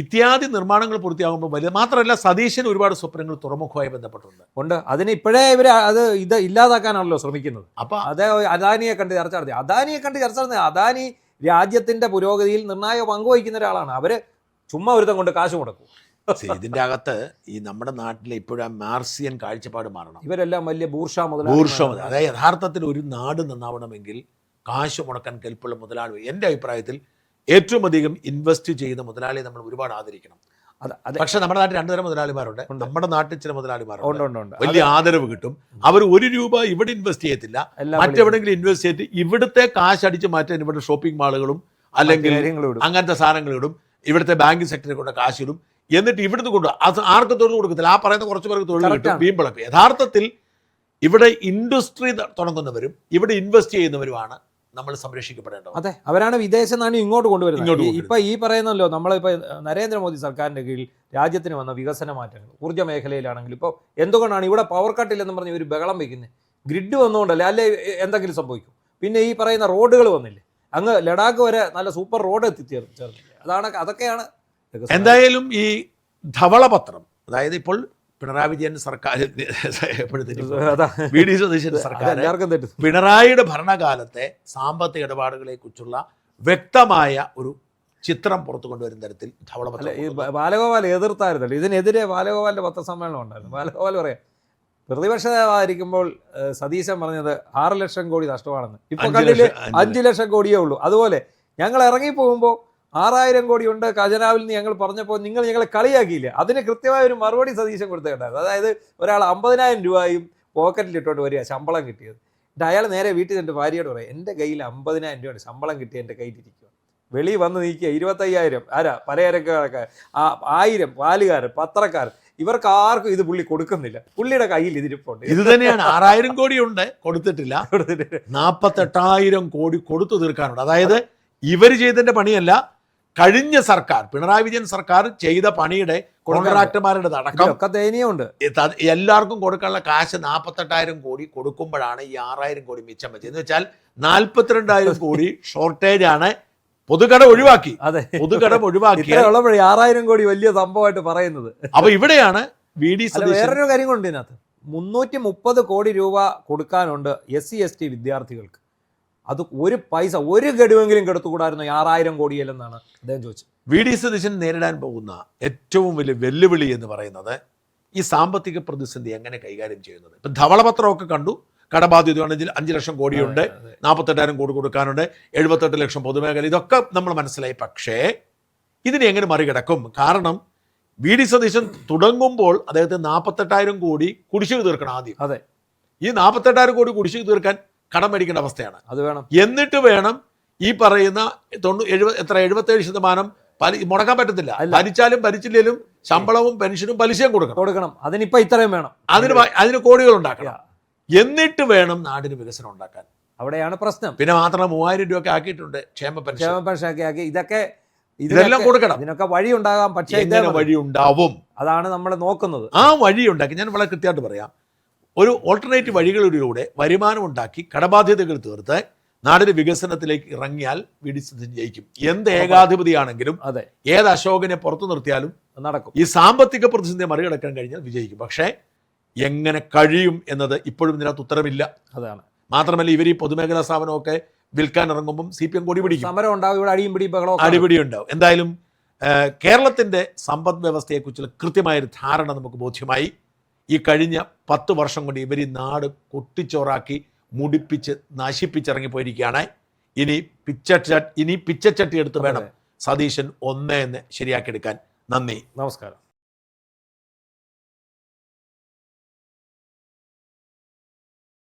S1: ഇത്യാദി നിർമ്മാണങ്ങൾ പൂർത്തിയാകുമ്പോൾ വലിയ മാത്രമല്ല, സതീശന് ഒരുപാട് സ്വപ്നങ്ങൾ തുറമുഖവുമായി ബന്ധപ്പെട്ടുണ്ട്.
S2: അതിന് ഇപ്പോഴേ ഇവര് ഇത് ഇല്ലാതാക്കാനാണല്ലോ ശ്രമിക്കുന്നത്. അപ്പൊ അത് അദാനിയെ കണ്ട് ചർച്ച നടത്തി. അദാനി രാജ്യത്തിന്റെ പുരോഗതിയിൽ നിർണായക പങ്കുവഹിക്കുന്ന ഒരാളാണ്. അവര് ചുമ്മാ ഒരുത്തം കൊണ്ട് കാശ് മുടക്കും.
S1: ഇതിന്റെ അകത്ത് ഈ നമ്മുടെ നാട്ടിലെ ഇപ്പോഴും മാർസിയൻ കാഴ്ചപ്പാട് മാറണം.
S2: ഇവരെല്ലാം വലിയ ബൂർഷ
S1: അതായത് യഥാർത്ഥത്തിൽ ഒരു നാട് നന്നാവണമെങ്കിൽ കാശ് മുടക്കാൻ കെൽപ്പുള്ള മുതലാളി, എൻ്റെ അഭിപ്രായത്തിൽ ഏറ്റവും അധികം ഇൻവെസ്റ്റ് ചെയ്യുന്ന മുതലാളിയെ നമ്മൾ ഒരുപാട് ആദരിക്കണം. പക്ഷെ നമ്മുടെ നാട്ടിൽ 2 തരം മുതലാളിമാരുണ്ട്. നമ്മുടെ നാട്ടിൽ ചില മുതലാളിമാരുണ്ട്, വലിയ ആദരവ് കിട്ടും. അവർ 1 രൂപ ഇവിടെ ഇൻവെസ്റ്റ് ചെയ്യത്തില്ല, മറ്റെവിടെങ്കിലും ഇൻവെസ്റ്റ് ചെയ്തിട്ട് ഇവിടുത്തെ കാശ് അടിച്ച് മാറ്റാൻ ഇവിടെ ഷോപ്പിംഗ് മാളുകളും അല്ലെങ്കിൽ അങ്ങനത്തെ സാധനങ്ങളിടും, ഇവിടുത്തെ ബാങ്കിങ് സെക്ടറിൽ കൊണ്ട് കാശിടും. എന്നിട്ട് ഇവിടുന്ന് കൊണ്ടുപോകും. ആർക്കും തൊഴിൽ കൊടുക്കത്തില്ല. ആ പറയുന്ന കുറച്ച് പേർക്ക് തൊഴിൽ കിട്ടും, വീമ്പിളക്കും. യഥാർത്ഥത്തിൽ ഇവിടെ ഇൻഡസ്ട്രി തുടങ്ങുന്നവരും ഇവിടെ ഇൻവെസ്റ്റ് ചെയ്യുന്നവരുമാണ് നമ്മൾ സംരക്ഷിക്കപ്പെടേണ്ടത്.
S2: അതെ, അവരാണ് വിദേശ നാണ്യം ഇങ്ങോട്ട് കൊണ്ടുവരുന്നത്. ഇപ്പൊ ഈ പറയുന്നല്ലോ, നമ്മളിപ്പോ നരേന്ദ്രമോദി സർക്കാരിന്റെ കീഴിൽ രാജ്യത്തിന് വന്ന വികസന മാറ്റങ്ങൾ ഊർജ്ജ മേഖലയിലാണെങ്കിൽ ഇപ്പോൾ എന്തുകൊണ്ടാണ് ഇവിടെ പവർ കട്ടില്ലെന്ന് പറഞ്ഞ് ഒരു ബഹളം വയ്ക്കുന്നത്? ഗ്രിഡ് വന്നുകൊണ്ടല്ലേ, അല്ലെ എന്തെങ്കിലും സംഭവിക്കും? പിന്നെ ഈ പറയുന്ന റോഡുകൾ വന്നില്ലേ, അങ്ങ് ലഡാക്ക് വരെ നല്ല സൂപ്പർ റോഡ് എത്തിച്ചേർന്നില്ലേ? അതൊക്കെയാണ്.
S1: എന്തായാലും ഈ ധവളപത്രം, അതായത് ഇപ്പോൾ പിണറായി വിജയൻ സർക്കാർ, വി ഡി സതീശൻ സർക്കാർ, പിണറായിയുടെ ഭരണകാലത്തെ സാമ്പത്തിക ഇടപാടുകളെ കുറിച്ചുള്ള വ്യക്തമായ ഒരു ചിത്രം പുറത്തു കൊണ്ടുവരുന്ന തരത്തിൽ ധവളപത്രം.
S2: ഈ ബാലഗോപാൽ എതിർത്തായിരുന്നല്ലോ ഇതിനെതിരെ. ബാലഗോപാലിന്റെ പത്രസമ്മേളനം ഉണ്ടായിരുന്നു. ബാലഗോപാൽ പറയാം, പ്രതിപക്ഷമായിരിക്കുമ്പോൾ സതീശൻ പറഞ്ഞത് 6 ലക്ഷം കോടി നഷ്ടമാണെന്ന്. ഇപ്പൊ കണ്ടില്ലേ 5 ലക്ഷം കോടിയേ ഉള്ളൂ. അതുപോലെ ഞങ്ങൾ ഇറങ്ങിപ്പോകുമ്പോൾ 6000 കോടി ഉണ്ട് ഖജനാവിൽ നിന്ന് ഞങ്ങൾ പറഞ്ഞപ്പോൾ നിങ്ങൾ ഞങ്ങളെ കളിയാക്കിയില്ല. അതിന് കൃത്യമായ ഒരു മറുപടി സതീശൻ കൊടുത്തിട്ടുണ്ടായിരുന്നു. അതായത് ഒരാൾ 50,000 രൂപയും പോക്കറ്റിലിട്ടോണ്ട് വരിക, ശമ്പളം കിട്ടിയത്. എന്നിട്ട് അയാൾ നേരെ വീട്ടിൽ ചെന്നിട്ട് ഭാര്യയോട് പറയാം, എൻ്റെ കയ്യിൽ 50,000 രൂപയുടെ ശമ്പളം കിട്ടി എൻ്റെ കയ്യിലിരിക്കുക. വെളിയിൽ വന്ന് നീക്കുക 25,000 ആരാ പലചരക്കാരക്കാർ, 1000 പാലുകാരൻ, പത്രക്കാരൻ, ഇവർക്ക് ആർക്കും ഇത് പുള്ളി കൊടുക്കുന്നില്ല. പുള്ളിയുടെ കയ്യിൽ ഇതിരിപ്പുണ്ട്.
S1: ഇത് തന്നെയാണ് 6000 കോടിയുണ്ട്, കൊടുത്തിട്ടില്ല. 48,000 കോടി കൊടുത്തു തീർക്കാനുണ്ട്. അതായത് ഇവർ ചെയ്തതിന്റെ പണിയല്ല, കഴിഞ്ഞ സർക്കാർ, പിണറായി വിജയൻ സർക്കാർ ചെയ്ത പണിയുടെ കോൺട്രാക്ടർമാരുടെ അടക്കം
S2: ഒക്കെ ദയനീയമുണ്ട്.
S1: എല്ലാവർക്കും കൊടുക്കാനുള്ള കാശ് 48,000 കോടി കൊടുക്കുമ്പോഴാണ് ഈ 6000 കോടി മിച്ചം വെച്ചത്. എന്ന് വെച്ചാൽ 42,000 കോടി ഷോർട്ടേജ് ആണ്. പൊതുകട ഒഴിവാക്കി,
S2: അതെ,
S1: പൊതുകടം ഒഴിവാക്കി
S2: 6000 കോടി വലിയ സംഭവമായിട്ട് പറയുന്നത്.
S1: അപ്പൊ ഇവിടെയാണ് VD സതീശൻ.
S2: വേറൊരു കാര്യം കൊണ്ട് ഇതിനകത്ത് 330 കോടി രൂപ കൊടുക്കാനുണ്ട് SC/ST വിദ്യാർത്ഥികൾക്ക്. അത് ഒരു പൈസ, ഒരു ഗഡുവെങ്കിലും കെടുത്തുകൂടായിരുന്നു 6000 കോടിയല്ലെന്നാണ് അദ്ദേഹം ചോദിച്ചത്.
S1: VD സതീശൻ നേരിടാൻ പോകുന്ന ഏറ്റവും വലിയ വെല്ലുവിളി എന്ന് പറയുന്നത് ഈ സാമ്പത്തിക പ്രതിസന്ധി എങ്ങനെ കൈകാര്യം ചെയ്യുന്നത്. ഇപ്പം ധവളപത്രമൊക്കെ കണ്ടു, കടബാധ്യതയാണ്, 5 ലക്ഷം കോടിയുണ്ട്, 48,000 കോടി കൊടുക്കാനുണ്ട്, 78 ലക്ഷം പൊതുമേഖല, ഇതൊക്കെ നമ്മൾ മനസ്സിലായി. പക്ഷേ ഇതിനെ എങ്ങനെ മറികടക്കും? കാരണം VD സതീശൻ തുടങ്ങുമ്പോൾ അദ്ദേഹത്തിന് 48,000 കോടി കുടിശ്ശിക തീർക്കണം ആദ്യം.
S2: അതെ,
S1: ഈ 48,000 കോടി കുടിശ്ശിക തീർക്കാൻ കടം മേടിക്കേണ്ട അവസ്ഥയാണ്.
S2: അത് വേണം.
S1: എന്നിട്ട് വേണം ഈ പറയുന്ന 77% മുടക്കാൻ പറ്റത്തില്ല. ഭരിച്ചാലും ഭരിച്ചില്ലേലും ശമ്പളവും പെൻഷനും പലിശയും കൊടുക്കണം.
S2: അതിനിപ്പോ ഇത്രയും വേണം.
S1: അതിന് കോടികൾ ഉണ്ടാക്കണം. എന്നിട്ട് വേണം നാടിന് വികസനം ഉണ്ടാക്കാൻ.
S2: അവിടെയാണ് പ്രശ്നം.
S1: പിന്നെ മാത്രം 3000 രൂപ ഒക്കെ ആക്കിയിട്ടുണ്ട് ക്ഷേമ പെൻഷൻ
S2: ആക്കി.
S1: ഇതെല്ലാം കൊടുക്കണം.
S2: ഇതിനൊക്കെ വഴി ഉണ്ടാകാം. പക്ഷേ
S1: വഴി ഉണ്ടാവും,
S2: അതാണ് നമ്മൾ നോക്കുന്നത്.
S1: ആ വഴി ഉണ്ടാക്കി ഞാൻ വളരെ കൃത്യമായിട്ട് പറയാം. ഒരു ഓൾട്ടർനേറ്റീവ് വഴികളിലൂടെ വരുമാനം ഉണ്ടാക്കി കടബാധ്യതകൾ തീർത്ത് നാടിന്റെ വികസനത്തിലേക്ക് ഇറങ്ങിയാൽ VD സതീശൻ ജയിക്കും. എന്ത് ഏകാധിപതിയാണെങ്കിലും,
S2: അതെ,
S1: ഏത് അശോകനെ പുറത്തു നിർത്തിയാലും
S2: നടക്കും.
S1: ഈ സാമ്പത്തിക പ്രതിസന്ധി മറികടക്കാൻ കഴിഞ്ഞാൽ വിജയിക്കും. പക്ഷേ എങ്ങനെ കഴിയും എന്നത് ഇപ്പോഴും ഇതിനകത്ത് ഉത്തരമില്ല.
S2: അതാണ്.
S1: മാത്രമല്ല ഇവർ ഈ പൊതുമേഖലാ സ്ഥാപനമൊക്കെ വിൽക്കാൻ ഇറങ്ങുമ്പം CPM കൊടി പിടിക്കും,
S2: സമരം ഉണ്ടാവും, ഇവിടെ
S1: അടിപിടി ഉണ്ടാവും. എന്തായാലും കേരളത്തിന്റെ സമ്പദ് വ്യവസ്ഥയെക്കുറിച്ചുള്ള കൃത്യമായൊരു ധാരണ നമുക്ക് ബോധ്യമായി. ഈ കഴിഞ്ഞ 10 വർഷം കൊണ്ട് ഇവർ ഈ നാട് കൊട്ടിച്ചോറാക്കി മുടിപ്പിച്ച് നശിപ്പിച്ചിറങ്ങിപ്പോയിരിക്കുകയാണ്. ഇനി പിച്ചച്ചട്ടി എടുത്ത് വേണം സതീശൻ 1 എന്ന് ശരിയാക്കിയെടുക്കാൻ. നന്ദി,
S2: നമസ്കാരം.